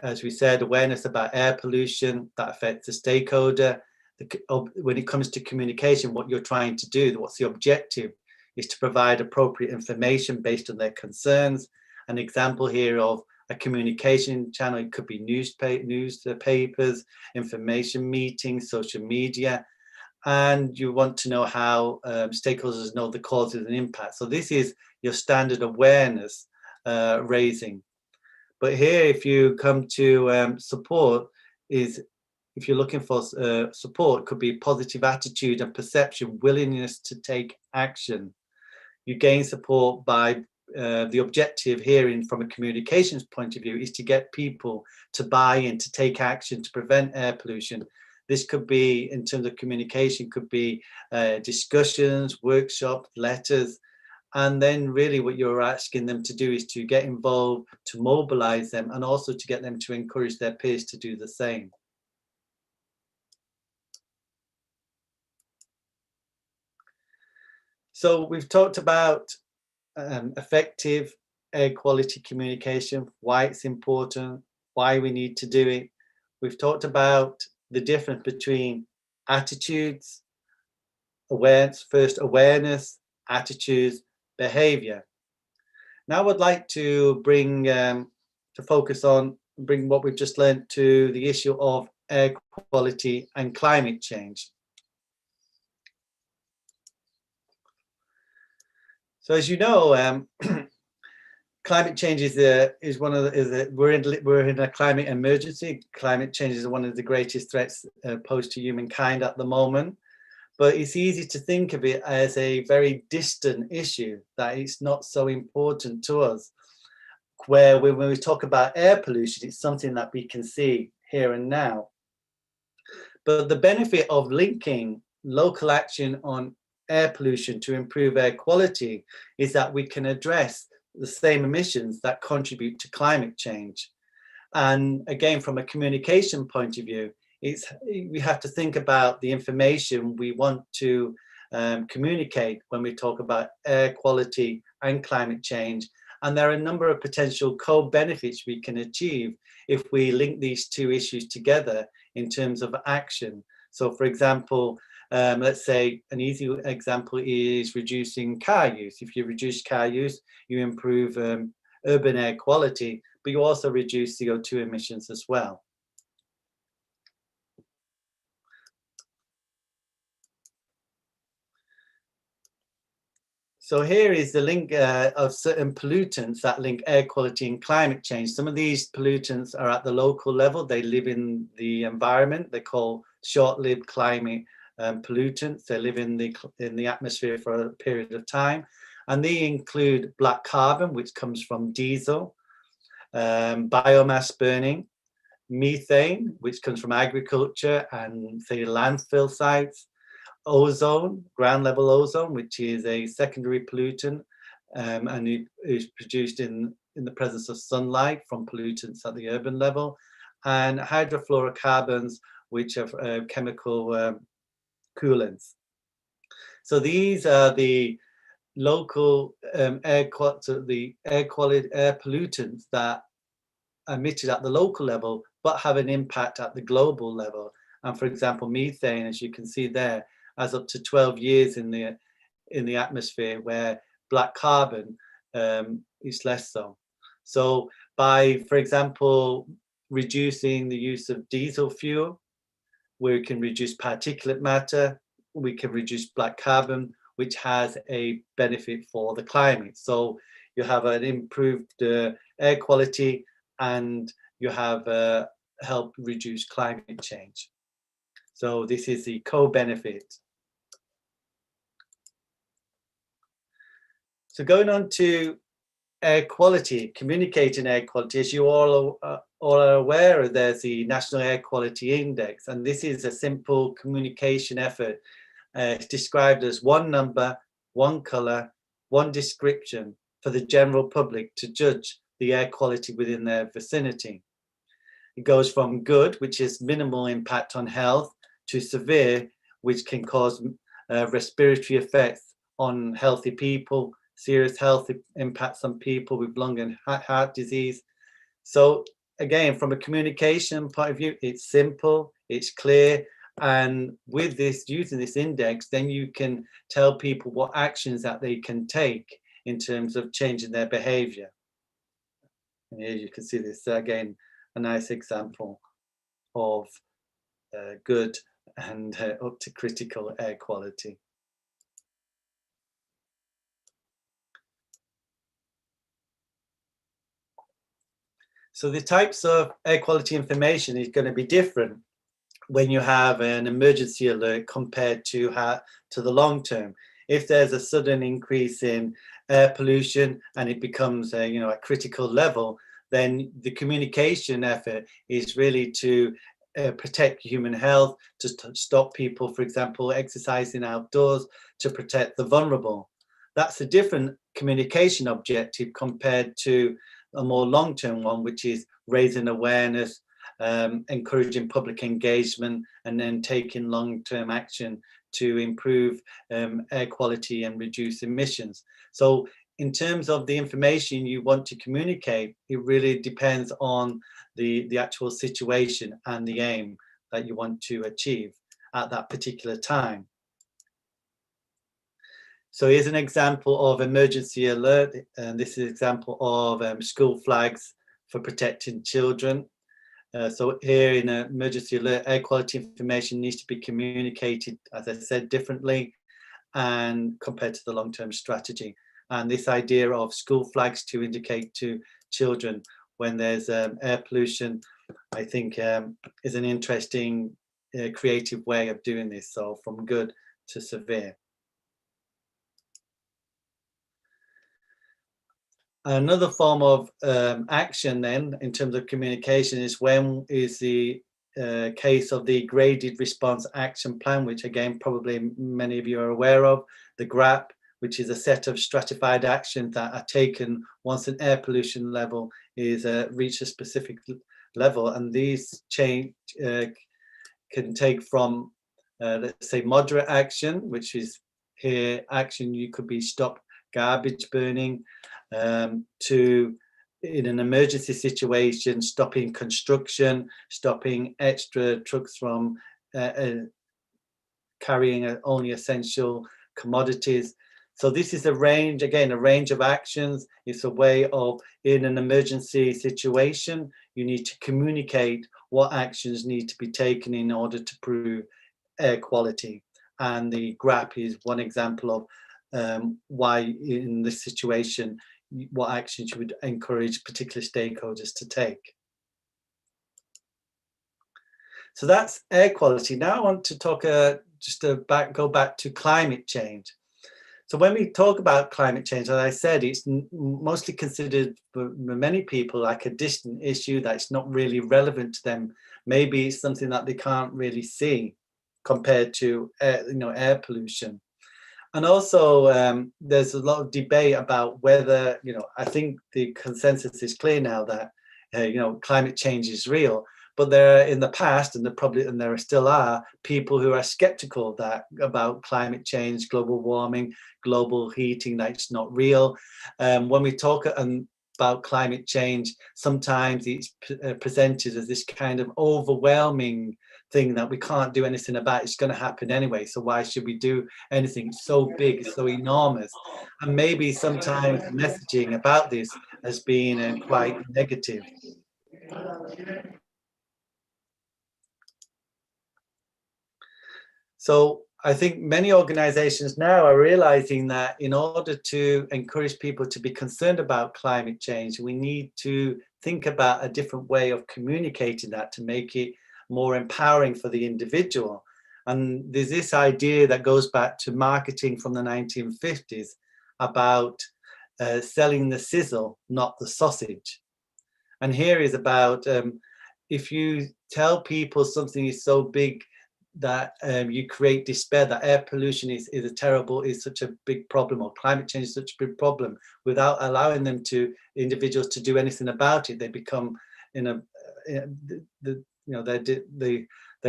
as we said, awareness about air pollution that affects the stakeholder. When it comes to communication, what you're trying to do, what's the objective, is to provide appropriate information based on their concerns. An example here of a communication channel, it could be newspapers, information meetings, social media, and you want to know how stakeholders know the causes and impact. So this is your standard awareness raising. But here, if you come to support, if you're looking for support, could be positive attitude and perception, willingness to take action. You gain support by the objective here from a communications point of view is to get people to buy in, to take action, to prevent air pollution. This could be, in terms of communication, could be discussions, workshops, letters. And then really what you're asking them to do is to get involved, to mobilize them, and also to get them to encourage their peers to do the same. So we've talked about effective air quality communication, why it's important, why we need to do it. We've talked about the difference between attitudes, awareness, attitudes, behavior. Now I would like to bring what we've just learned to the issue of air quality and climate change. So as you know, climate change we're in a climate emergency. Climate change is one of the greatest threats posed to humankind at the moment. But it's easy to think of it as a very distant issue, that it's not so important to us. Where when we talk about air pollution, it's something that we can see here and now. But the benefit of linking local action on air pollution to improve air quality is that we can address the same emissions that contribute to climate change. And again, from a communication point of view, we have to think about the information we want to communicate when we talk about air quality and climate change. And there are a number of potential co-benefits we can achieve if we link these two issues together in terms of action. So for example, let's say an easy example is reducing car use. If you reduce car use, you improve urban air quality, but you also reduce CO2 emissions as well. So here is the link of certain pollutants that link air quality and climate change. Some of these pollutants are at the local level. They live in the environment. They're called short-lived climate pollutants. They live in the atmosphere for a period of time. And they include black carbon, which comes from diesel, biomass burning, methane, which comes from agriculture and, say, landfill sites, ozone, ground level ozone, which is a secondary pollutant, and it is produced in the presence of sunlight from pollutants at the urban level, and hydrofluorocarbons, which are chemical coolants. So these are the local air quality pollutants that are emitted at the local level, but have an impact at the global level. And for example, methane, as you can see there, has up to 12 years in the atmosphere, where black carbon is less so. So by, for example, reducing the use of diesel fuel, we can reduce particulate matter, we can reduce black carbon, which has a benefit for the climate. So you have an improved air quality, and you have helped reduce climate change. So this is the co-benefit. So going on to air quality, communicating air quality, as you all are aware, there's the National Air Quality Index, and this is a simple communication effort. It's described as one number, one colour, one description for the general public to judge the air quality within their vicinity. It goes from good, which is minimal impact on health, to severe, which can cause respiratory effects on healthy people, serious health impacts on people with lung and heart disease. So again, from a communication point of view, it's simple, it's clear, and with this, using this index, then you can tell people what actions that they can take in terms of changing their behavior. And here you can see this again, a nice example of good and up to critical air quality. So the types of air quality information is going to be different when you have an emergency alert compared to the long term. If there's a sudden increase in air pollution and it becomes a critical level, then the communication effort is really to protect human health, to stop people, for example, exercising outdoors, to protect the vulnerable. That's a different communication objective compared to a more long-term one, which is raising awareness, encouraging public engagement, and then taking long-term action to improve air quality and reduce emissions. So in terms of the information you want to communicate, it really depends on the actual situation and the aim that you want to achieve at that particular time. So here's an example of emergency alert, and this is an example of school flags for protecting children. So here in an emergency alert, air quality information needs to be communicated, as I said, differently and compared to the long-term strategy. And this idea of school flags to indicate to children when there's air pollution, I think is an interesting creative way of doing this. So from good to severe. Another form of action then in terms of communication is when is the case of the graded response action plan, which again probably many of you are aware of, the GRAP, which is a set of stratified actions that are taken once an air pollution level is reached a specific level, and these change can take from let's say moderate action, which is here action you could be stop garbage burning, to in an emergency situation stopping construction, stopping extra trucks from carrying only essential commodities. So this is a range, again, a range of actions. It's a way of, in an emergency situation, you need to communicate what actions need to be taken in order to improve air quality. And the GRAP is one example of why in this situation, what actions you would encourage particular stakeholders to take. So that's air quality. Now I want to talk go back to climate change. So when we talk about climate change, as I said, it's mostly considered for many people like a distant issue that's not really relevant to them. Maybe it's something that they can't really see compared to air pollution. And also there's a lot of debate about whether, I think the consensus is clear now that, climate change is real. But there, in the past, and there still are people who are skeptical about climate change, global warming, global heating, that's not real. When we talk about climate change, sometimes it's presented as this kind of overwhelming thing that we can't do anything about. It's going to happen anyway, so why should we do anything? It's so big, it's so enormous. And maybe sometimes messaging about this has been quite negative. So I think many organizations now are realizing that in order to encourage people to be concerned about climate change, we need to think about a different way of communicating that to make it more empowering for the individual. And there's this idea that goes back to marketing from the 1950s about selling the sizzle, not the sausage. And here is about if you tell people something is so big that you create despair, that air pollution is such a big problem, or climate change is such a big problem, without allowing them individuals to do anything about it, they become they're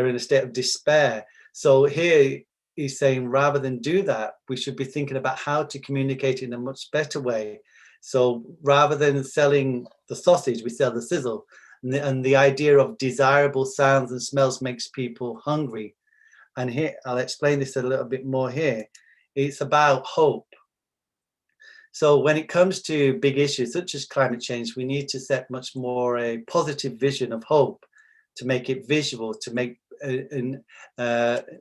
in a state of despair. So here he's saying, rather than do that, we should be thinking about how to communicate in a much better way. So rather than selling the sausage, we sell the sizzle. And the idea of desirable sounds and smells makes people hungry. And here, I'll explain this a little bit more here. It's about hope. So when it comes to big issues such as climate change, we need to set much more a positive vision of hope, to make it visual, to make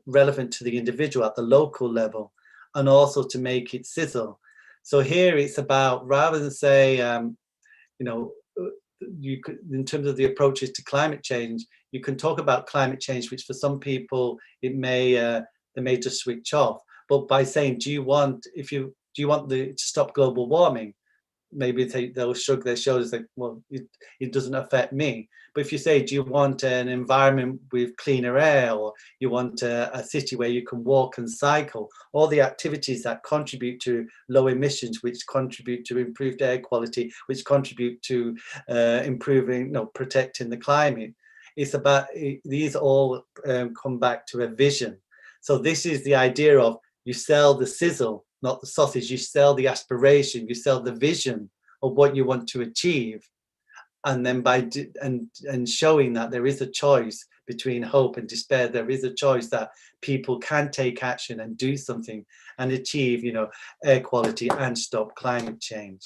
relevant to the individual at the local level, and also to make it sizzle. So here it's about, rather than say, you could, in terms of the approaches to climate change, you can talk about climate change, which for some people they may just switch off. But by saying, do you want to stop global warming? Maybe they'll shrug their shoulders like, well, it doesn't affect me. But if you say, do you want an environment with cleaner air, or you want a city where you can walk and cycle, all the activities that contribute to low emissions, which contribute to improved air quality, which contribute to improving, protecting the climate. It's about, these all come back to a vision. So this is the idea of, you sell the sizzle, not the sausage. You sell the aspiration, you sell the vision of what you want to achieve. And then and showing that there is a choice between hope and despair, there is a choice that people can take action and do something and achieve, air quality and stop climate change.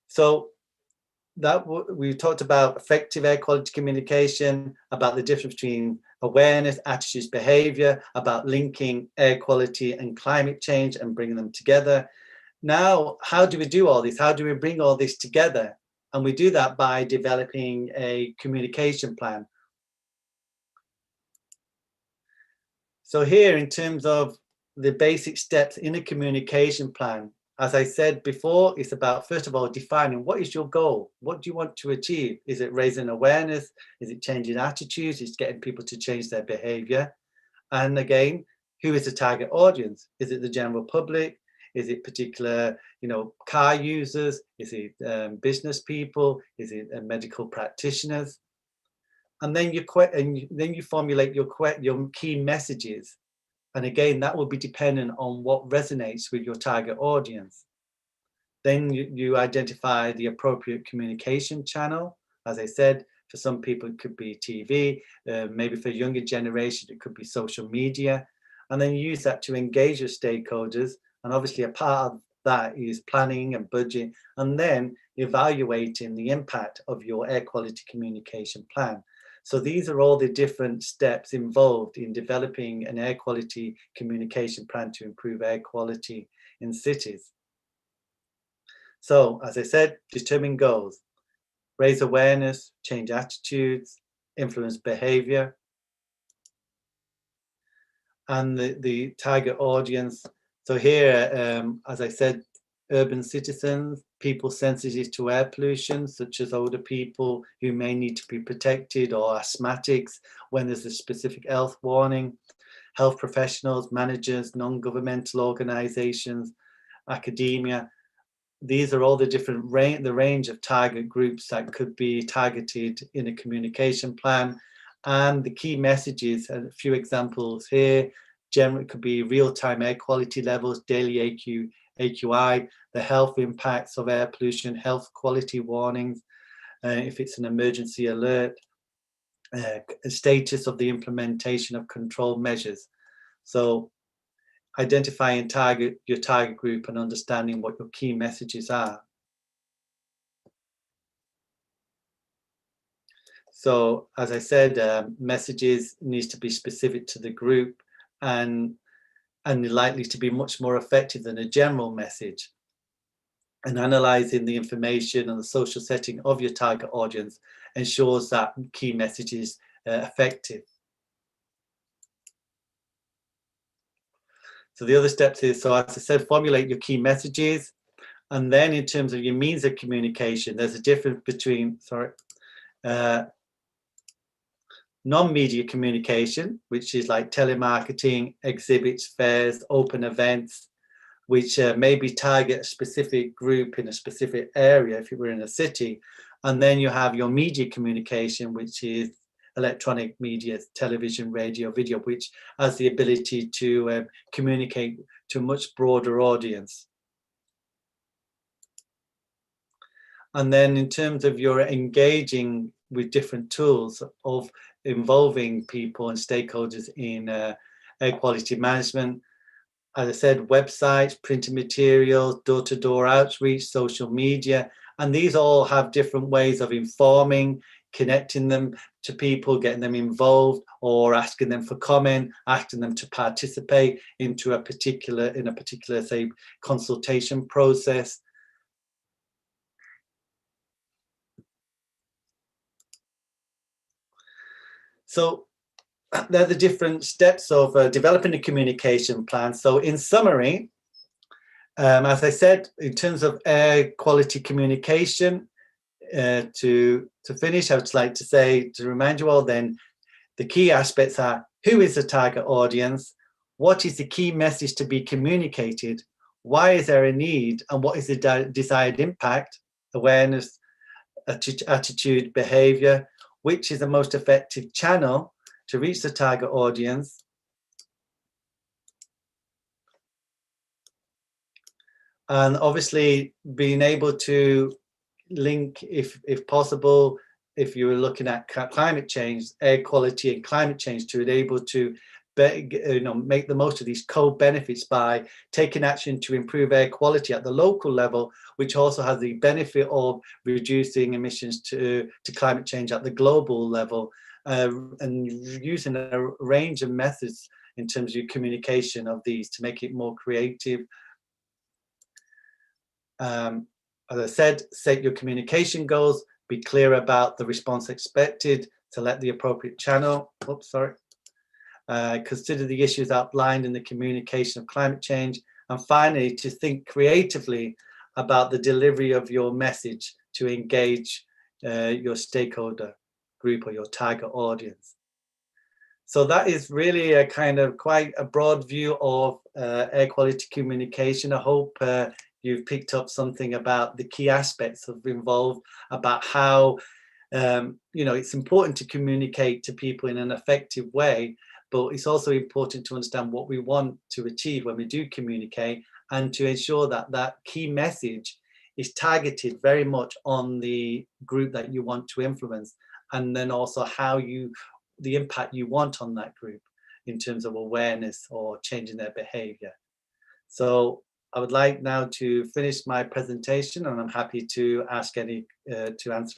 So that we talked about effective air quality communication, about the difference between awareness, attitudes, behavior, about linking air quality and climate change and bringing them together. Now, how do we do all this? How do we bring all this together? And we do that by developing a communication plan. So here, in terms of the basic steps in a communication plan, as I said before, it's about, first of all, defining what is your goal? What do you want to achieve? Is it raising awareness? Is it changing attitudes? Is it getting people to change their behavior? And again, who is the target audience? Is it the general public? Is it particular, car users? Is it business people? Is it medical practitioners? And then you formulate your key messages. And again, that will be dependent on what resonates with your target audience. Then you identify the appropriate communication channel. As I said, for some people, it could be TV. Maybe for younger generation, it could be social media. And then you use that to engage your stakeholders. And obviously, a part of that is planning and budget, and then evaluating the impact of your air quality communication plan. So these are all the different steps involved in developing an air quality communication plan to improve air quality in cities. So, as I said, determine goals, raise awareness, change attitudes, influence behavior, and the target audience. So here, as I said, urban citizens, people sensitive to air pollution, such as older people who may need to be protected, or asthmatics when there's a specific health warning, health professionals, managers, non-governmental organizations, academia. These are all the different range of target groups that could be targeted in a communication plan. And the key messages, a few examples here. Generally, it could be real-time air quality levels, daily AQI, the health impacts of air pollution, health quality warnings, if it's an emergency alert, status of the implementation of control measures. So identifying your target group and understanding what your key messages are. So as I said, messages needs to be specific to the group and likely to be much more effective than a general message. And analysing the information and the social setting of your target audience ensures that key message is effective. So the other steps is, so as I said, formulate your key messages. And then in terms of your means of communication, there's a difference between, non-media communication, which is like telemarketing, exhibits, fairs, open events, which maybe target a specific group in a specific area if you were in a city. And then you have your media communication, which is electronic media, television, radio, video, which has the ability to communicate to a much broader audience. And then in terms of your engaging with different tools of involving people and stakeholders in air quality management, as I said, websites, printed materials, door-to-door outreach, social media, and these all have different ways of informing, connecting them to people, getting them involved, or asking them for comment, asking them to participate into a particular, say, consultation process. So they're the different steps of developing a communication plan. So in summary, as I said, in terms of air quality communication, to finish, I would like to say, to remind you all then, the key aspects are: who is the target audience? What is the key message to be communicated? Why is there a need? And what is the desired impact? Awareness, attitude, behavior. Which is the most effective channel to reach the target audience? And obviously being able to link, if possible, if you were looking at climate change, air quality and climate change, to be able to make the most of these co-benefits by taking action to improve air quality at the local level, which also has the benefit of reducing emissions to climate change at the global level, and using a range of methods in terms of your communication of these to make it more creative. As I said, set your communication goals, be clear about the response expected, select the appropriate channel. Consider the issues outlined in the communication of climate change, and finally, to think creatively about the delivery of your message to engage your stakeholder group or your target audience. So that is really a kind of quite a broad view of air quality communication. I hope you've picked up something about the key aspects of involved, about how it's important to communicate to people in an effective way, but it's also important to understand what we want to achieve when we do communicate, and to ensure that that key message is targeted very much on the group that you want to influence, and then also the impact you want on that group in terms of awareness or changing their behavior. So I would like now to finish my presentation, and I'm happy to answer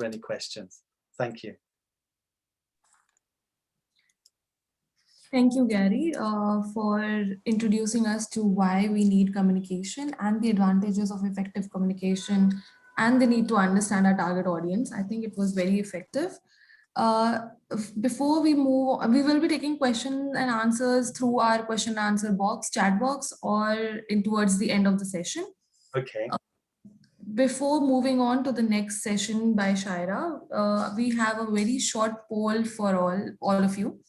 any questions. Thank you. Thank you, Gary, for introducing us to why we need communication and the advantages of effective communication and the need to understand our target audience. I think it was very effective. Before we move, we will be taking questions and answers through our question and answer box, chat box, or towards the end of the session. Okay. Before moving on to the next session by Shaira, we have a very short poll for all of you.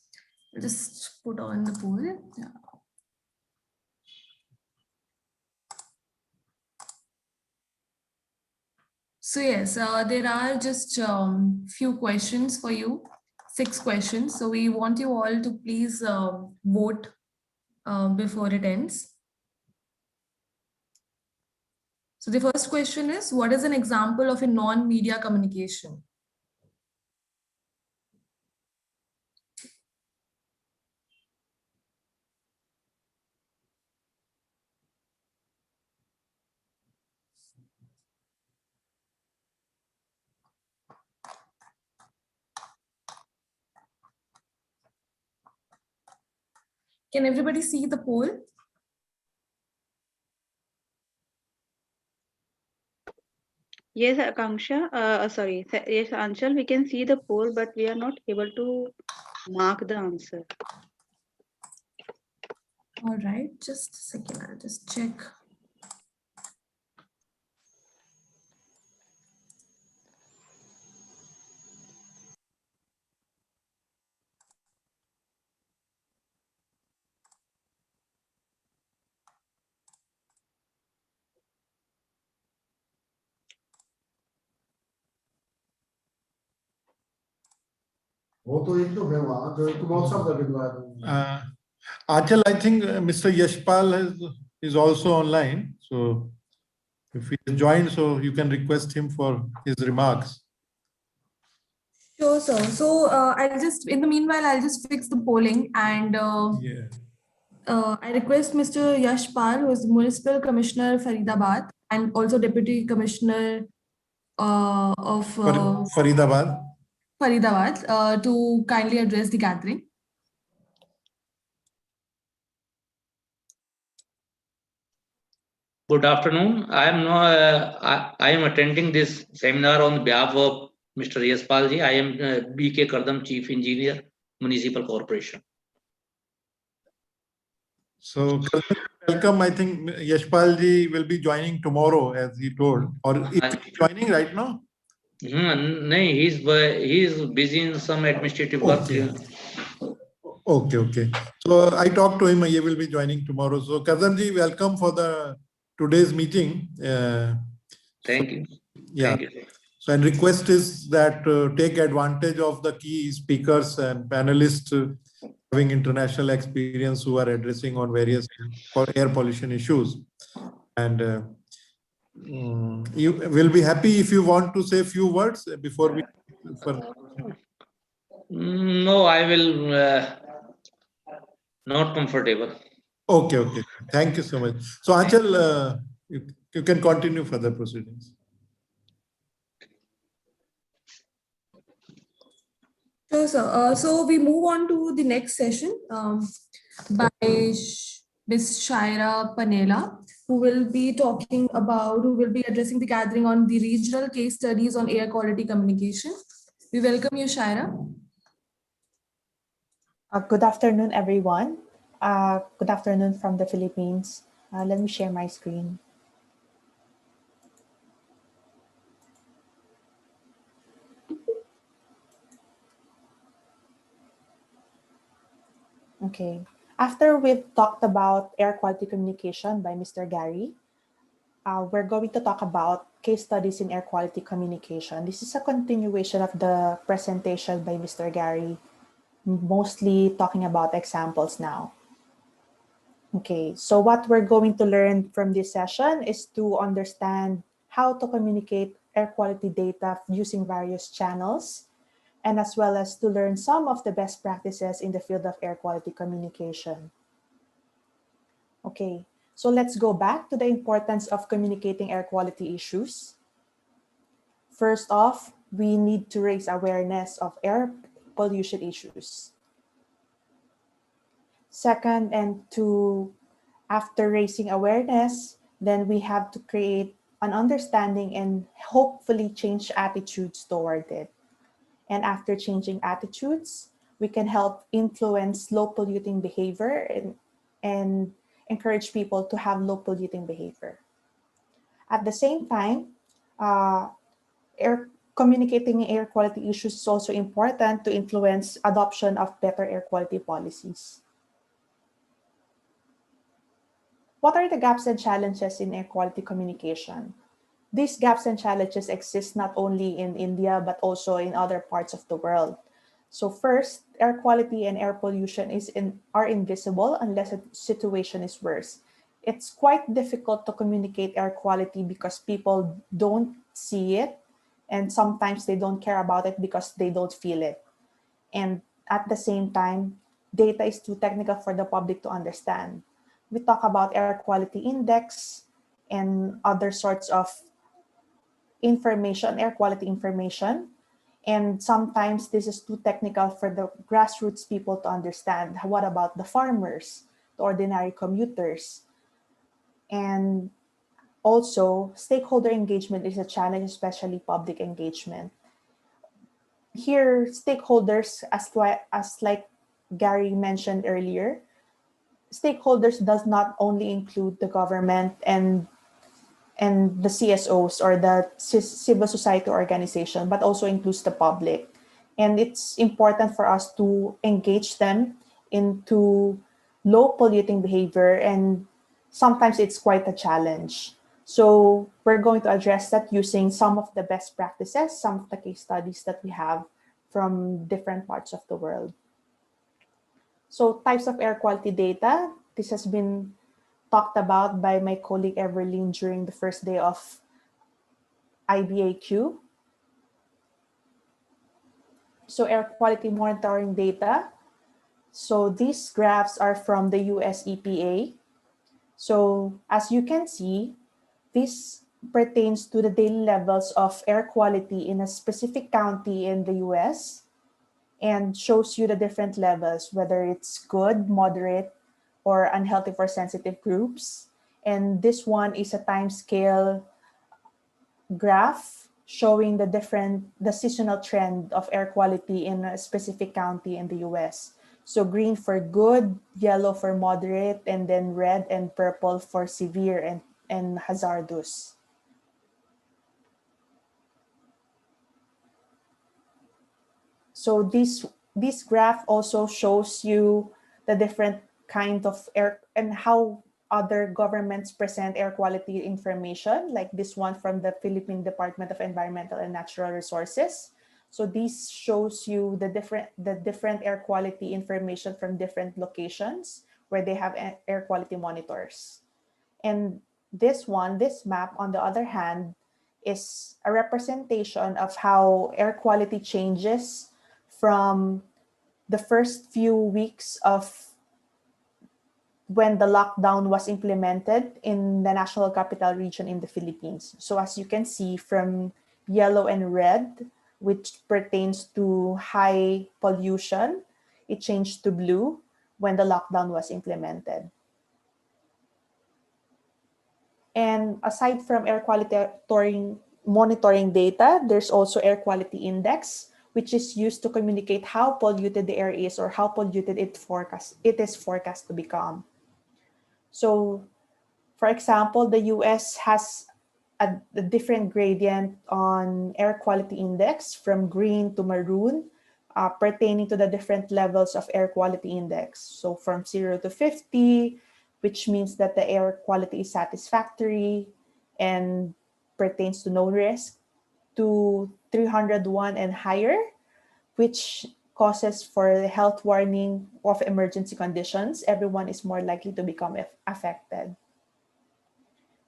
Just put on the poll. Yeah. So yes, there are just few questions for you, 6 questions. So we want you all to please vote before it ends. So the first question is, what is an example of a non-media communication? Can everybody see the poll? Yes, Akanksha, yes, Anshul, we can see the poll, but we are not able to mark the answer. All right, just a second, I'll just check. Achal, I think Mr. Yashpal is also online. So if he is joined, so you can request him for his remarks. Sure, sir. So I'll just, in the meanwhile, I'll just fix the polling and Yeah. I request Mr. Yashpal, who is Municipal Commissioner Faridabad and also Deputy Commissioner of Faridabad. Faridabad, to kindly address the gathering. Good afternoon. I am attending this seminar on behalf of Mr. Yashpal ji. I am BK Kardam, Chief Engineer, Municipal Corporation. So welcome. I think Yashpal ji will be joining tomorrow, as he told, or is he joining right now? No, he is busy in some administrative work. Okay. So I talked to him. He will be joining tomorrow. So Kazam ji, welcome for the today's meeting. Thank you. Yeah. Thank you. So, and request is that take advantage of the key speakers and panelists having international experience who are addressing on various air pollution issues. And you will be happy if you want to say a few words before we. No, I will not comfortable. Okay. Thank you so much. So, Achal, you can continue further proceedings. Sure, sir. So we move on to the next session by Ms. Shaira Panela, who will be addressing the gathering on the regional case studies on air quality communication. We welcome you, Shaira. Good afternoon, everyone. Good afternoon from the Philippines. Let me share my screen. Okay. After we've talked about air quality communication by Mr. Gary, we're going to talk about case studies in air quality communication. This is a continuation of the presentation by Mr. Gary, mostly talking about examples now. Okay, so what we're going to learn from this session is to understand how to communicate air quality data using various channels, and as well as to learn some of the best practices in the field of air quality communication. Okay, so let's go back to the importance of communicating air quality issues. First off, we need to raise awareness of air pollution issues. Second, after raising awareness, then we have to create an understanding and hopefully change attitudes toward it. And after changing attitudes, we can help influence low polluting behavior and encourage people to have low polluting behavior. At the same time, communicating air quality issues is also important to influence adoption of better air quality policies. What are the gaps and challenges in air quality communication? These gaps and challenges exist not only in India, but also in other parts of the world. So first, air quality and air pollution are invisible unless a situation is worse. It's quite difficult to communicate air quality because people don't see it, and sometimes they don't care about it because they don't feel it. And at the same time, data is too technical for the public to understand. We talk about air quality index and other sorts of information, air quality information. And sometimes this is too technical for the grassroots people to understand. What about the farmers, the ordinary commuters? And also, stakeholder engagement is a challenge, especially public engagement. Here, stakeholders, as like Gary mentioned earlier, stakeholders does not only include the government and the CSOs or the civil society organization, but also includes the public. And it's important for us to engage them into low polluting behavior, and sometimes it's quite a challenge. So we're going to address that using some of the best practices, some of the case studies that we have from different parts of the world. So types of air quality data, this has been talked about by my colleague Everlyn during the first day of IBAQ. So air quality monitoring data. So these graphs are from the US EPA. So as you can see, this pertains to the daily levels of air quality in a specific county in the US and shows you the different levels, whether it's good, moderate, or unhealthy for sensitive groups. And this one is a time scale graph showing the seasonal trend of air quality in a specific county in the US. So green for good, yellow for moderate, and then red and purple for severe and hazardous. So this graph also shows you the different kind of air and how other governments present air quality information, like this one from the Philippine Department of Environmental and Natural Resources. So this shows you the different air quality information from different locations where they have air quality monitors. And this map, on the other hand, is a representation of how air quality changes from the first few weeks of when the lockdown was implemented in the National Capital Region in the Philippines. So as you can see from yellow and red, which pertains to high pollution, it changed to blue when the lockdown was implemented. And aside from air quality monitoring data, there's also air quality index, which is used to communicate how polluted the air is or how polluted it is forecast to become. So, for example, the US has a different gradient on air quality index from green to maroon, pertaining to the different levels of air quality index. So from 0 to 50, which means that the air quality is satisfactory and pertains to no risk, to 301 and higher, which causes for the health warning of emergency conditions. Everyone is more likely to become affected.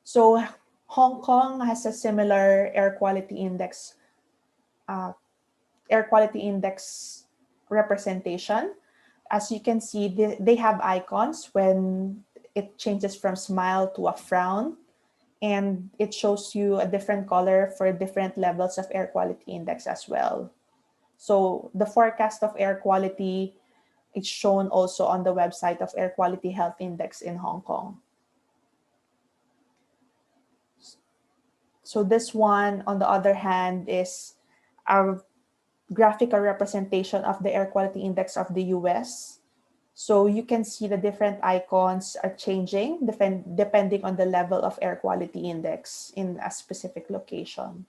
So Hong Kong has a similar air quality index representation. As you can see, they have icons when it changes from smile to a frown, and it shows you a different color for different levels of air quality index as well. So the forecast of air quality is shown also on the website of Air Quality Health Index in Hong Kong. So this one, on the other hand, is a graphical representation of the air quality index of the US. So you can see the different icons are changing depending on the level of air quality index in a specific location.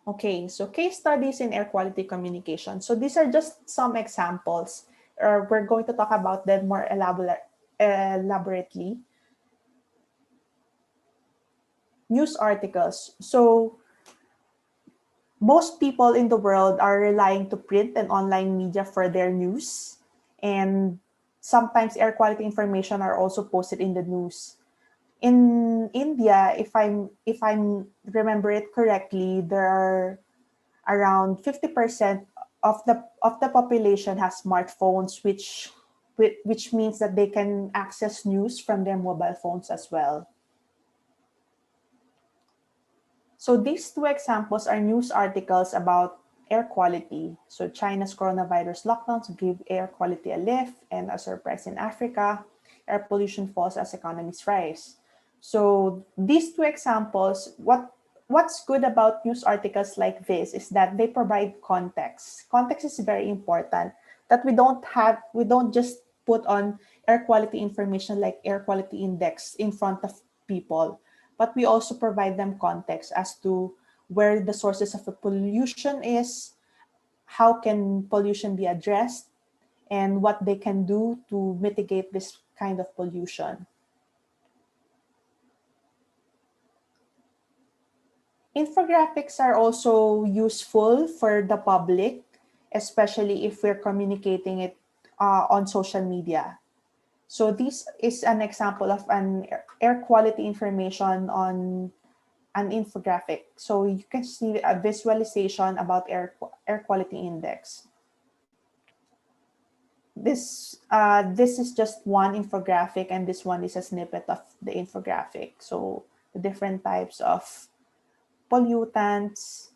Okay, so case studies in air quality communication. So these are just some examples. We're going to talk about them more elaborately. News articles. So most people in the world are relying to print and online media for their news. And sometimes air quality information are also posted in the news. In India, if I remember it correctly, there are around 50% of the population has smartphones, which means that they can access news from their mobile phones as well. So these two examples are news articles about air quality. So China's coronavirus lockdowns give air quality a lift, and a surprise in Africa, air pollution falls as economies rise. So these two examples, what's good about news articles like this is that they provide context. Context is very important, that we don't just put on air quality information like air quality index in front of people, but we also provide them context as to where the sources of the pollution is, how can pollution be addressed, and what they can do to mitigate this kind of pollution. Infographics are also useful for the public, especially if we're communicating it on social media. So this is an example of an air quality information on an infographic. So you can see a visualization about air quality index. This is just one infographic, and this one is a snippet of the infographic. So the different types of pollutants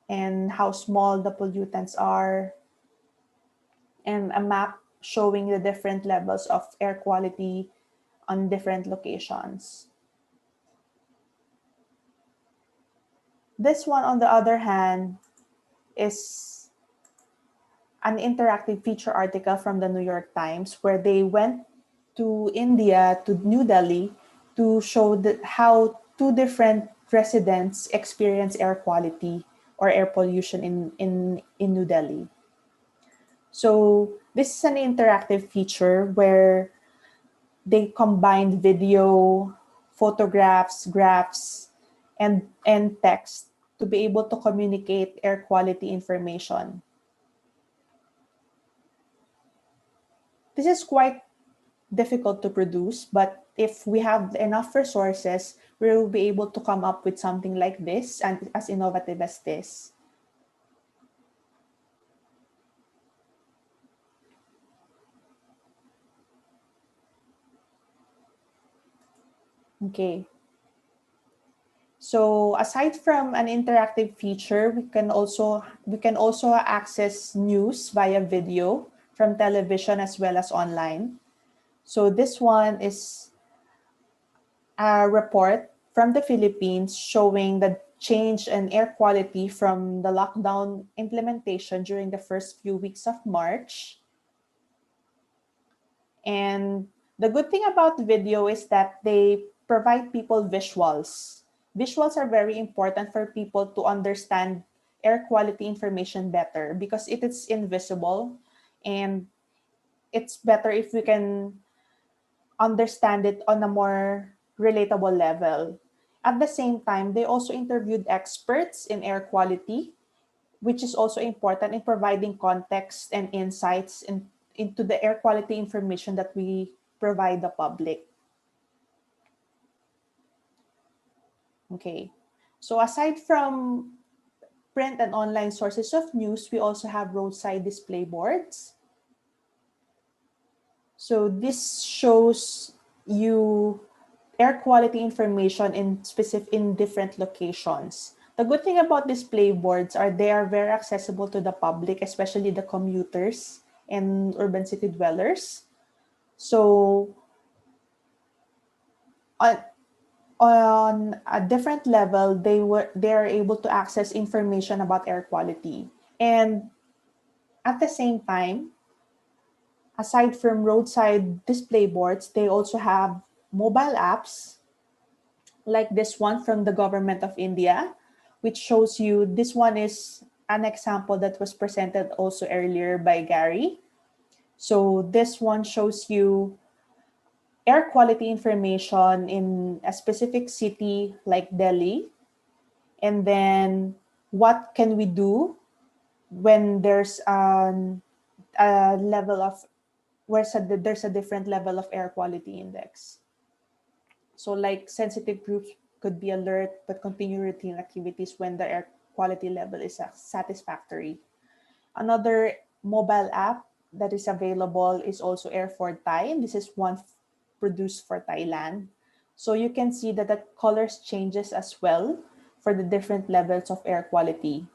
and how small the pollutants are, and a map showing the different levels of air quality on different locations. This one, on the other hand, is an interactive feature article from the New York Times, where they went to India, to New Delhi, to show how two different residents experience air quality or air pollution in New Delhi. So this is an interactive feature where they combined video, photographs, graphs, and text to be able to communicate air quality information. This is quite difficult to produce, but if we have enough resources, we will be able to come up with something like this and as innovative as this. Okay. So aside from an interactive feature, we can also access news via video from television as well as online. So this one is a report from the Philippines showing the change in air quality from the lockdown implementation during the first few weeks of March. And the good thing about video is that they provide people visuals. Visuals are very important for people to understand air quality information better because it is invisible, and it's better if we can understand it on a more relatable level. At the same time, they also interviewed experts in air quality, which is also important in providing context and insights into the air quality information that we provide the public. Okay, so aside from print and online sources of news, we also have roadside display boards. So this shows you air quality information in different locations. The good thing about display boards are they are very accessible to the public, especially the commuters and urban city dwellers. So on a different level, they are able to access information about air quality. And at the same time, aside from roadside display boards, they also have mobile apps like this one from the government of India, which shows you, this one is an example that was presented also earlier by Gary. So this one shows you air quality information in a specific city like Delhi. And then what can we do when there's a level of, there's a different level of air quality index. So like sensitive groups could be alert but continue routine activities when the air quality level is satisfactory. Another mobile app that is available is also Air for Thai. This is one produced for Thailand. So you can see that the colors changes as well for the different levels of air quality.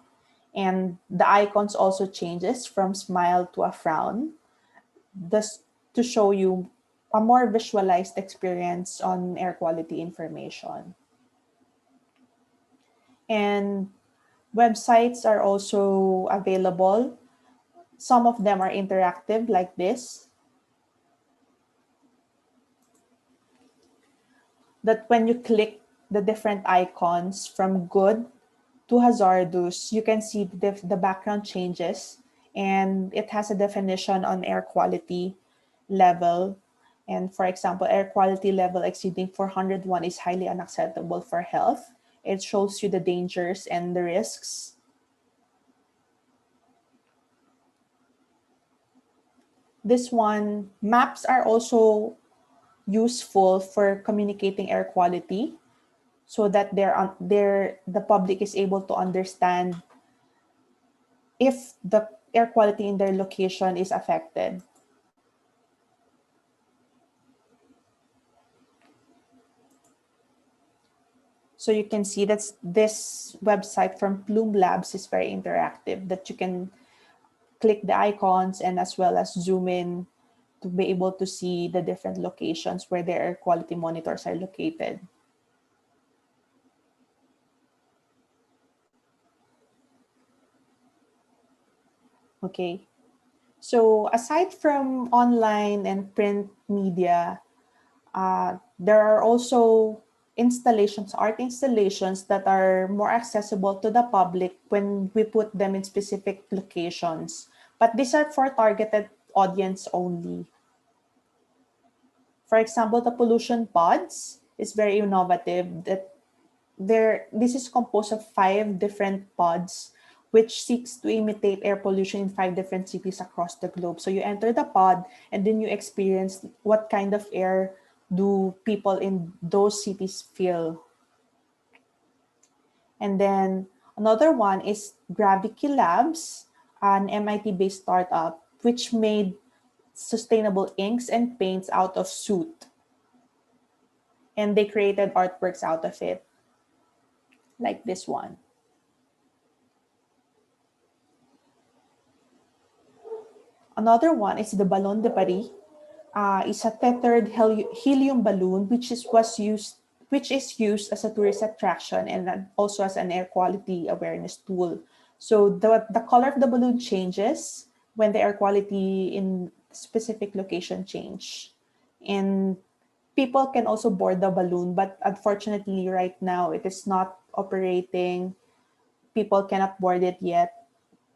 And the icons also changes from smile to a frown, thus to show you a more visualized experience on air quality information. And websites are also available. Some of them are interactive like this. that when you click the different icons from good to hazardous, you can see the background changes, and it has a definition on air quality level. And for example, air quality level exceeding 401 is highly unacceptable for health. It shows you the dangers and the risks. This one, maps are also useful for communicating air quality so that the public is able to understand if the air quality in their location is affected. So you can see that this website from Plume Labs is very interactive, that you can click the icons and as well as zoom in to be able to see the different locations where their air quality monitors are located. Okay, so aside from online and print media, there are also art installations that are more accessible to the public when we put them in specific locations. But these are for targeted audience only. For example, the pollution pods is very innovative. This is composed of 5 different pods which seeks to imitate air pollution in 5 different cities across the globe. So you enter the pod and then you experience what kind of air do people in those cities feel. And then another one is Gravity Labs, an MIT-based startup which made sustainable inks and paints out of soot. And they created artworks out of it, like this one. Another one is the Ballon de Paris. It's a tethered helium balloon which is used as a tourist attraction and also as an air quality awareness tool. So the color of the balloon changes when the air quality in specific location change. And people can also board the balloon, but unfortunately right now it is not operating. People cannot board it yet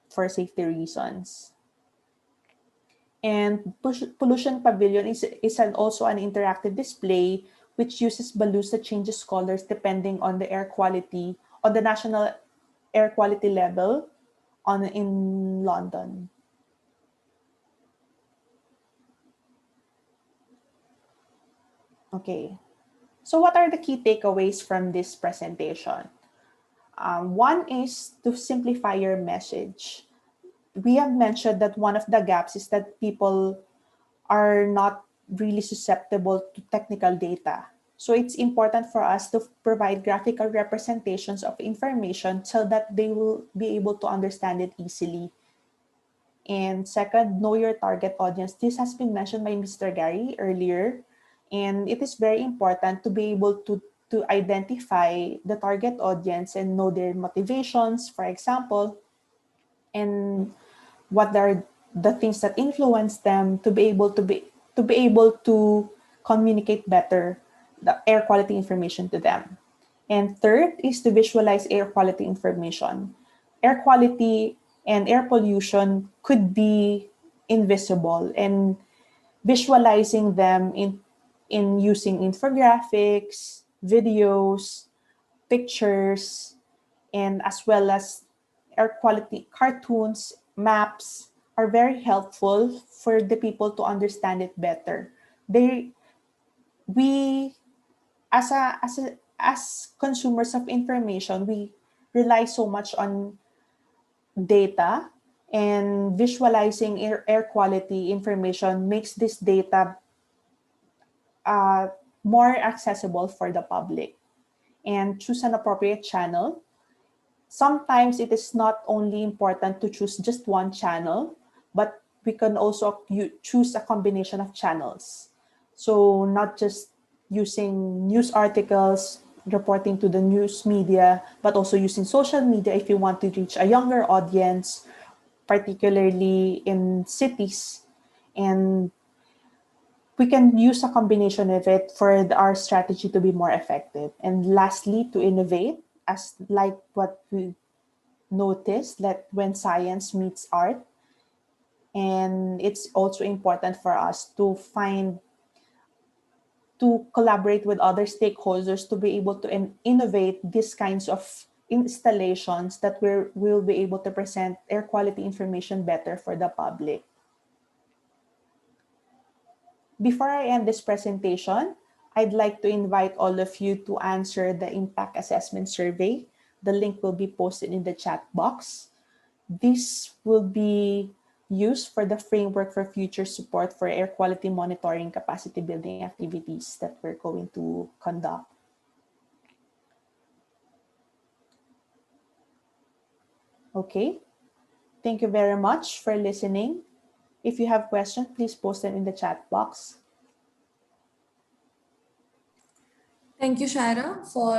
for safety reasons. And Pollution Pavilion is also an interactive display which uses balloons that changes colors depending on the air quality, on the national air quality level in London. Okay, so what are the key takeaways from this presentation? One is to simplify your message. We have mentioned that one of the gaps is that people are not really susceptible to technical data. So it's important for us to provide graphical representations of information so that they will be able to understand it easily. And second, know your target audience. This has been mentioned by Mr. Gary earlier, and it is very important to be able to identify the target audience and know their motivations, for example, and what are the things that influence them to be able to communicate better the air quality information to them. And third is to visualize air quality information. Air quality and air pollution could be invisible, and visualizing them in using infographics, videos, pictures, and as well as air quality cartoons, maps are very helpful for the people to understand it better. As consumers of information, we rely so much on data, and visualizing air quality information makes this data more accessible for the public. And choose an appropriate channel. Sometimes it is not only important to choose just one channel, but we can also choose a combination of channels. So not just using news articles, reporting to the news media, but also using social media if you want to reach a younger audience, particularly in cities. And we can use a combination of it for our strategy to be more effective. And lastly, to innovate, as like what we noticed, that when science meets art, and it's also important for us to collaborate with other stakeholders to be able to innovate these kinds of installations that will be able to present air quality information better for the public. Before I end this presentation, I'd like to invite all of you to answer the impact assessment survey. The link will be posted in the chat box. This will be used for the framework for future support for air quality monitoring capacity building activities that we're going to conduct. Okay, thank you very much for listening. If you have questions, please post them in the chat box. Thank you, Shaira, for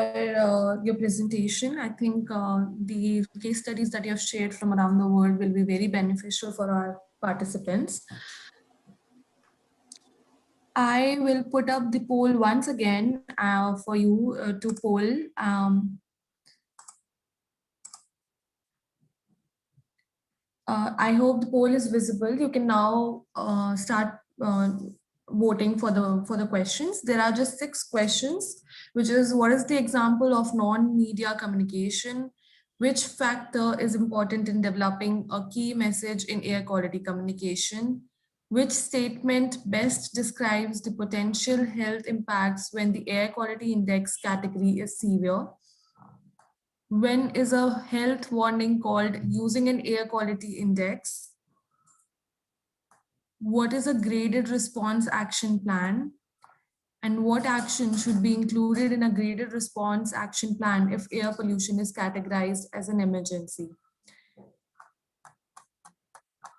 your presentation. I think the case studies that you have shared from around the world will be very beneficial for our participants. I will put up the poll once again for you to poll. I hope the poll is visible. You can now start voting for the questions. There are just 6 questions, which is: what is the example of non-media communication? Which factor is important in developing a key message in air quality communication? Which statement best describes the potential health impacts when the air quality index category is severe? When is a health warning called using an air quality index? What is a graded response action plan? And what action should be included in a graded response action plan if air pollution is categorized as an emergency?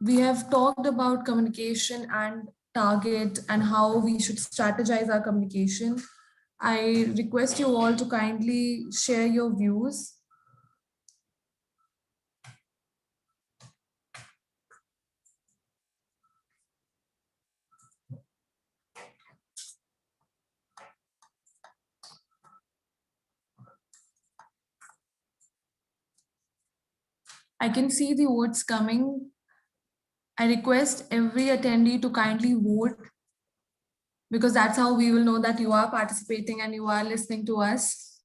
We have talked about communication and target and how we should strategize our communication. I request you all to kindly share your views. I can see the votes coming. I request every attendee to kindly vote, because that's how we will know that you are participating and you are listening to us.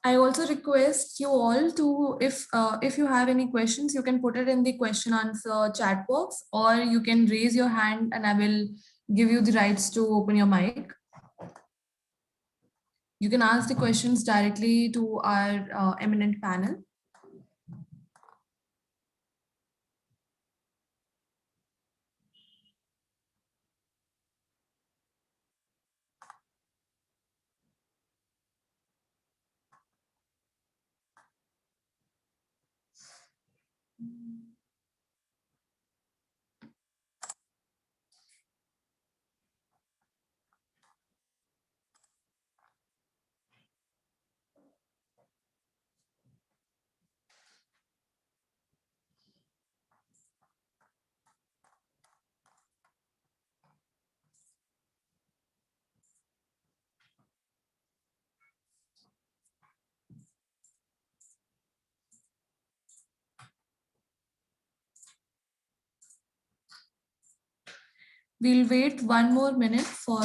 I also request you all to, if you have any questions, you can put it in the question answer chat box, or you can raise your hand and I will give you the rights to open your mic. You can ask the questions directly to our eminent panel. We'll wait 1 more minute for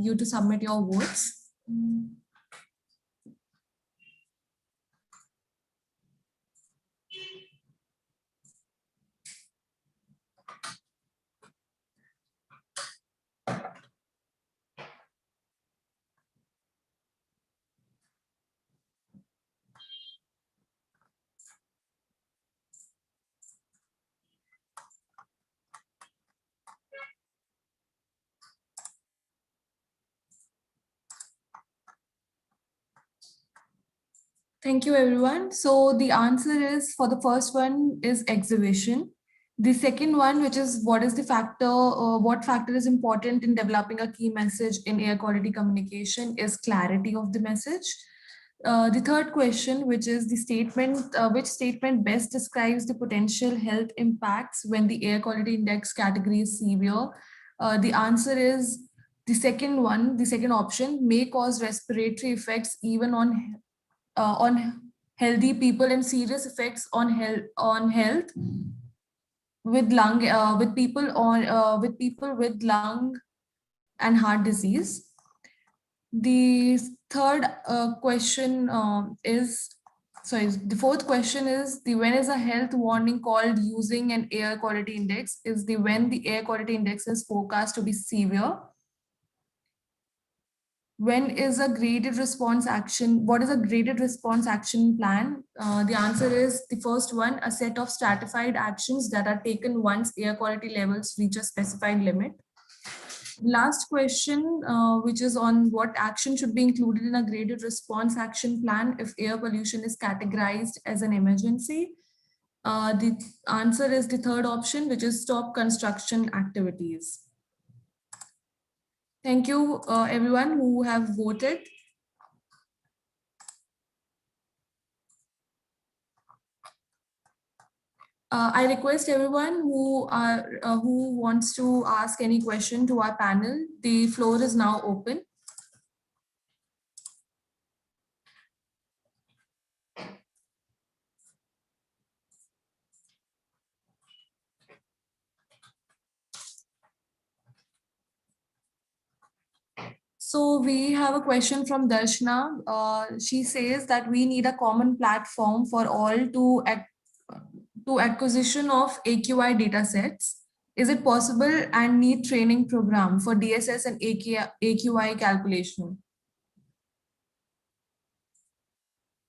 you to submit your votes. Thank you, everyone. So the answer is, for the first one is exhibition. The second one, which is what is the factor, what factor is important in developing a key message in air quality communication, is clarity of the message. The third question, which is the statement, which statement best describes the potential health impacts when the air quality index category is severe? The answer is the second one, the second option, may cause respiratory effects even on healthy people and serious effects on health with people with lung and heart disease. The third question is, sorry, the fourth question is the when is a health warning called using an air quality index? Is the when the air quality index is forecast to be severe? When is a graded response action? What is a graded response action plan? The answer is the first one, a set of stratified actions that are taken once air quality levels reach a specified limit. Last question, which is on what action should be included in a graded response action plan if air pollution is categorized as an emergency. The answer is the third option, which is stop construction activities. Thank you, everyone who have voted. I request everyone who wants to ask any question to our panel. The floor is now open. So we have a question from Darshana. She says that we need a common platform for all to acquisition of AQI data sets. Is it possible and need training program for DSS and AQI calculation?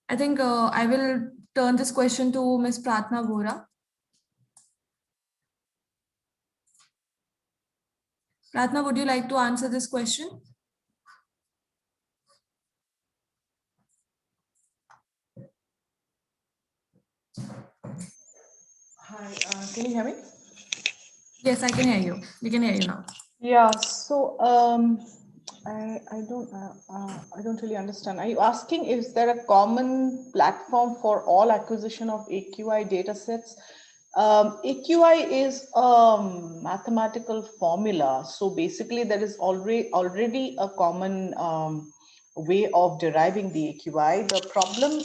I think I will turn this question to Ms. Pratna Vora. Pratna, would you like to answer this question? Hi, can you hear me? Yes, I can hear you. We can hear you now. Yeah, so I don't really understand. Are you asking is there a common platform for all acquisition of AQI data sets? AQI is a mathematical formula. So basically there is already a common way of deriving the AQI. The problem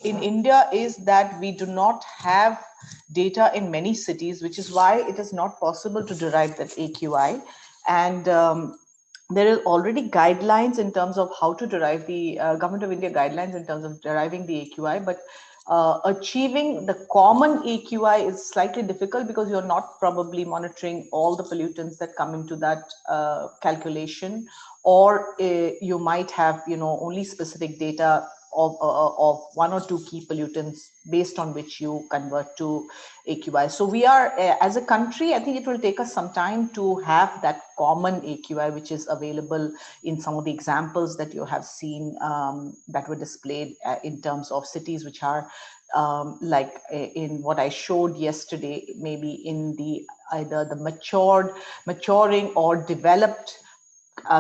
in India is that we do not have data in many cities, which is why it is not possible to derive that AQI. And there are already guidelines in terms of how to derive the Government of India guidelines in terms of deriving the AQI, but achieving the common AQI is slightly difficult because you're not probably monitoring all the pollutants that come into that calculation, or you might have, only specific data of one or two key pollutants based on which you convert to AQI. So we are, as a country, I think it will take us some time to have that common AQI, which is available in some of the examples that you have seen that were displayed in terms of cities which are like in what I showed yesterday, maybe in the either the maturing or developed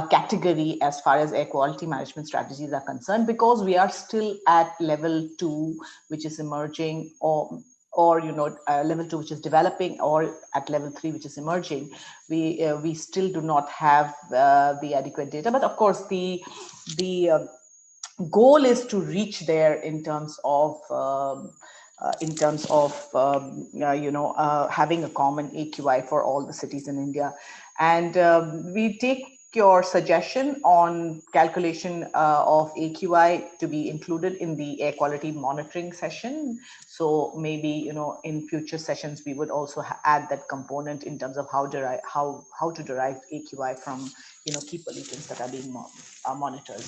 category as far as air quality management strategies are concerned, because we are still at level 2, which is emerging, or level 2 which is developing, or at level 3 which is emerging. We still do not have the adequate data, but of course the goal is to reach there in terms of having a common AQI for all the cities in India. And we take your suggestion on calculation of AQI to be included in the air quality monitoring session. So maybe, in future sessions, we would also add that component in terms of how to derive AQI from, key pollutants that are being monitored.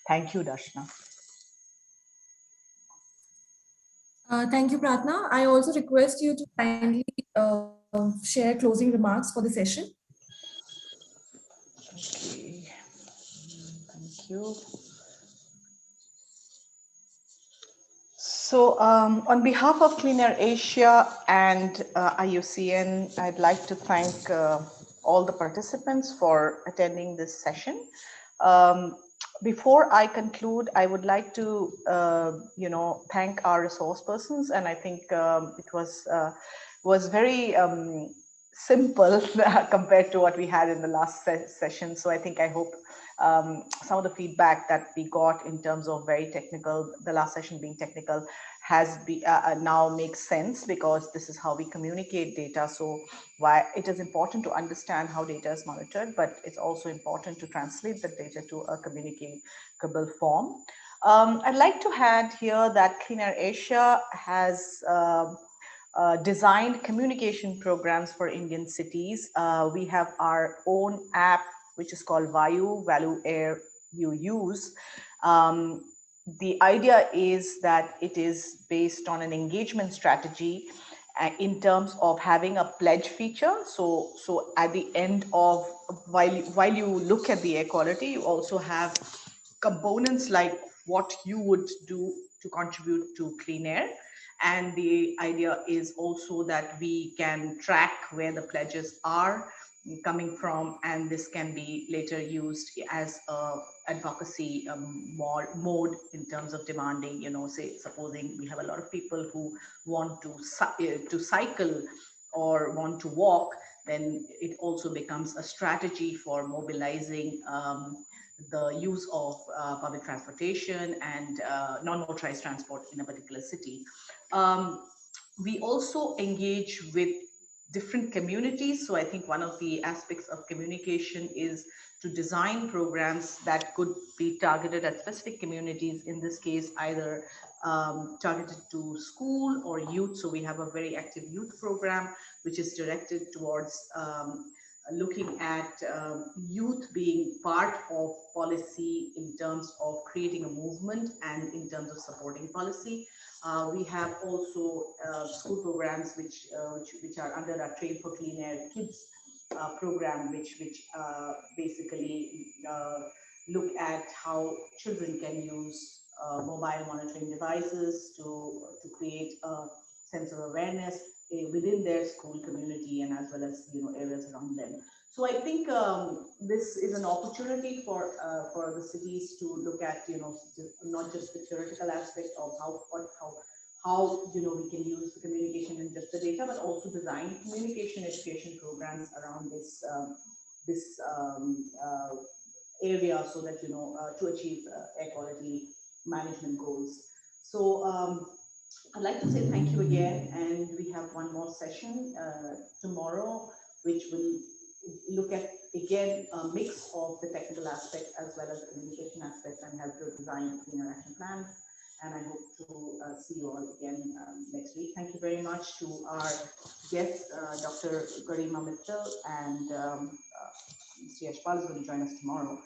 Thank you, Darshana. Thank you, Pratna. I also request you to kindly share closing remarks for the session. Okay, thank you. So on behalf of Clean Air Asia and IUCN, I'd like to thank all the participants for attending this session. Before I conclude, I would like to, thank our resource persons, and I think it was very simple compared to what we had in the last session. So I hope some of the feedback that we got in terms of very technical, the last session being technical, has now makes sense, because this is how we communicate data. So why it is important to understand how data is monitored, but it's also important to translate the data to a communicable form. I'd like to add here that Clean Air Asia has designed communication programs for Indian cities. We have our own app, which is called Vayu, Value Air You Use. The idea is that it is based on an engagement strategy in terms of having a pledge feature. So at the end of, while you look at the air quality, you also have components like what you would do to contribute to clean air. And the idea is also that we can track where the pledges are coming from, and this can be later used as a advocacy mode in terms of demanding, say, supposing we have a lot of people who want to cycle or want to walk, then it also becomes a strategy for mobilizing the use of public transportation and non-motorized transport in a particular city. We also engage with different communities. So I think one of the aspects of communication is to design programs that could be targeted at specific communities, in this case, either targeted to school or youth. So we have a very active youth program, which is directed towards looking at youth being part of policy in terms of creating a movement and in terms of supporting policy. We have also school programs which are under our Train for Clean Air Kids program, which basically look at how children can use mobile monitoring devices to create a sense of awareness within their school community and as well as areas around them. So I think this is an opportunity for the cities to look at not just the theoretical aspect of how we can use the communication and just the data, but also design communication education programs around this area, so that to achieve air quality management goals. So I'd like to say thank you again, and we have one more session tomorrow, which will look at again a mix of the technical aspect as well as the communication aspect, and help to design a cleaner action plan. And I hope to see you all again next week. Thank you very much to our guests, Dr. Garima Mittal and Mr. Yashpal is going to join us tomorrow.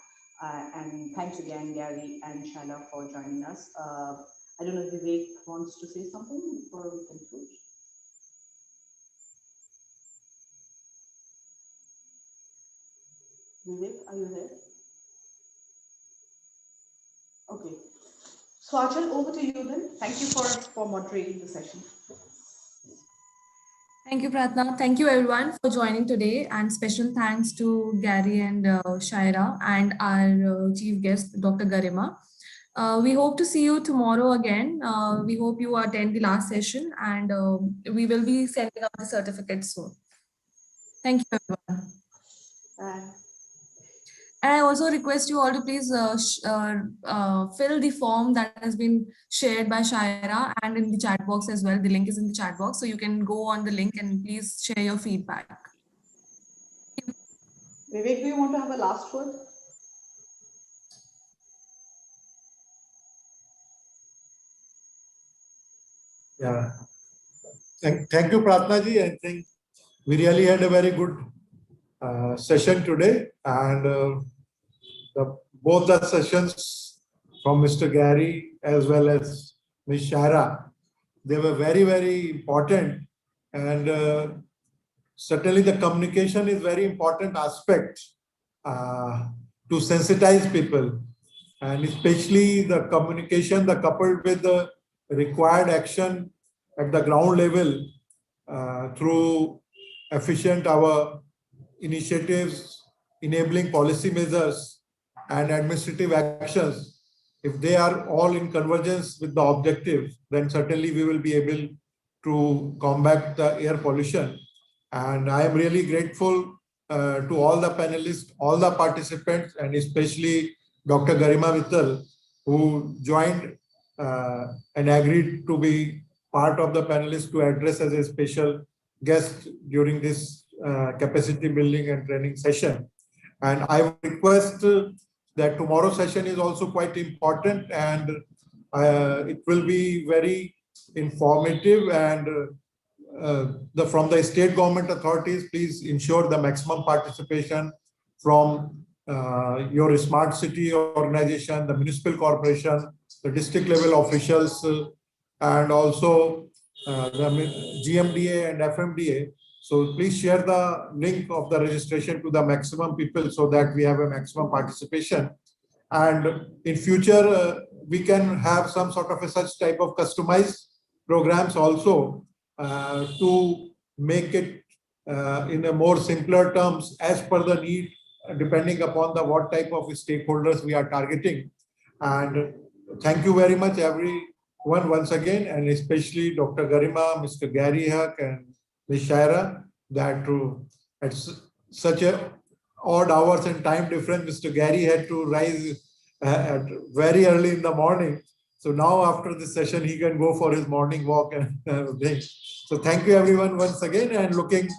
And thanks again, Gary and Shaila, for joining us. I don't know if Vivek wants to say something before we conclude. Vivek, are you there? Okay. So Achal, over to you then. Thank you for moderating the session. Thank you, Pratna. Thank you everyone for joining today, and special thanks to Gary and Shaira and our chief guest, Dr. Garima. We hope to see you tomorrow again. We hope you attend the last session, and we will be sending out the certificates soon. Thank you, everyone. Bye. And I also request you all to please fill the form that has been shared by Shaira and in the chat box as well. The link is in the chat box, so you can go on the link and please share your feedback. Vivek, do you want to have a last word? Yeah. Thank you, Pratna ji. I think we really had a very good session today, and both the sessions from Mr. Gary as well as Ms. Shaira, they were very, very important, and certainly the communication is very important aspect to sensitize people, and especially the communication coupled with the required action at the ground level through efficient our initiatives, enabling policy measures, and administrative actions, if they are all in convergence with the objective, then certainly we will be able to combat the air pollution. And I am really grateful to all the panelists, all the participants, and especially Dr. Garima Mittal, who joined and agreed to be part of the panelists to address as a special guest during this capacity building and training session. And I would request that tomorrow's session is also quite important, and it will be very informative. And from the state government authorities, please ensure the maximum participation from your smart city organization, the municipal corporation, the district level officials, and also the GMDA and FMDA. So please share the link of the registration to the maximum people so that we have a maximum participation. And in future, we can have some sort of a such type of customized programs also to make it in a more simpler terms as per the need, depending upon the what type of stakeholders we are targeting. And thank you very much, everyone, once again, and especially Dr. Garima, Mr. Gary Huck, and Ms. Shaira, that at such a odd hours and time difference, Mr. Gary had to rise at very early in the morning. So now after this session, he can go for his morning walk and thing. So thank you everyone once again, and looking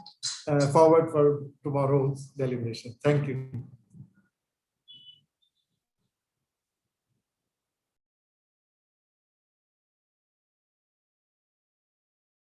forward for tomorrow's deliberation. Thank you.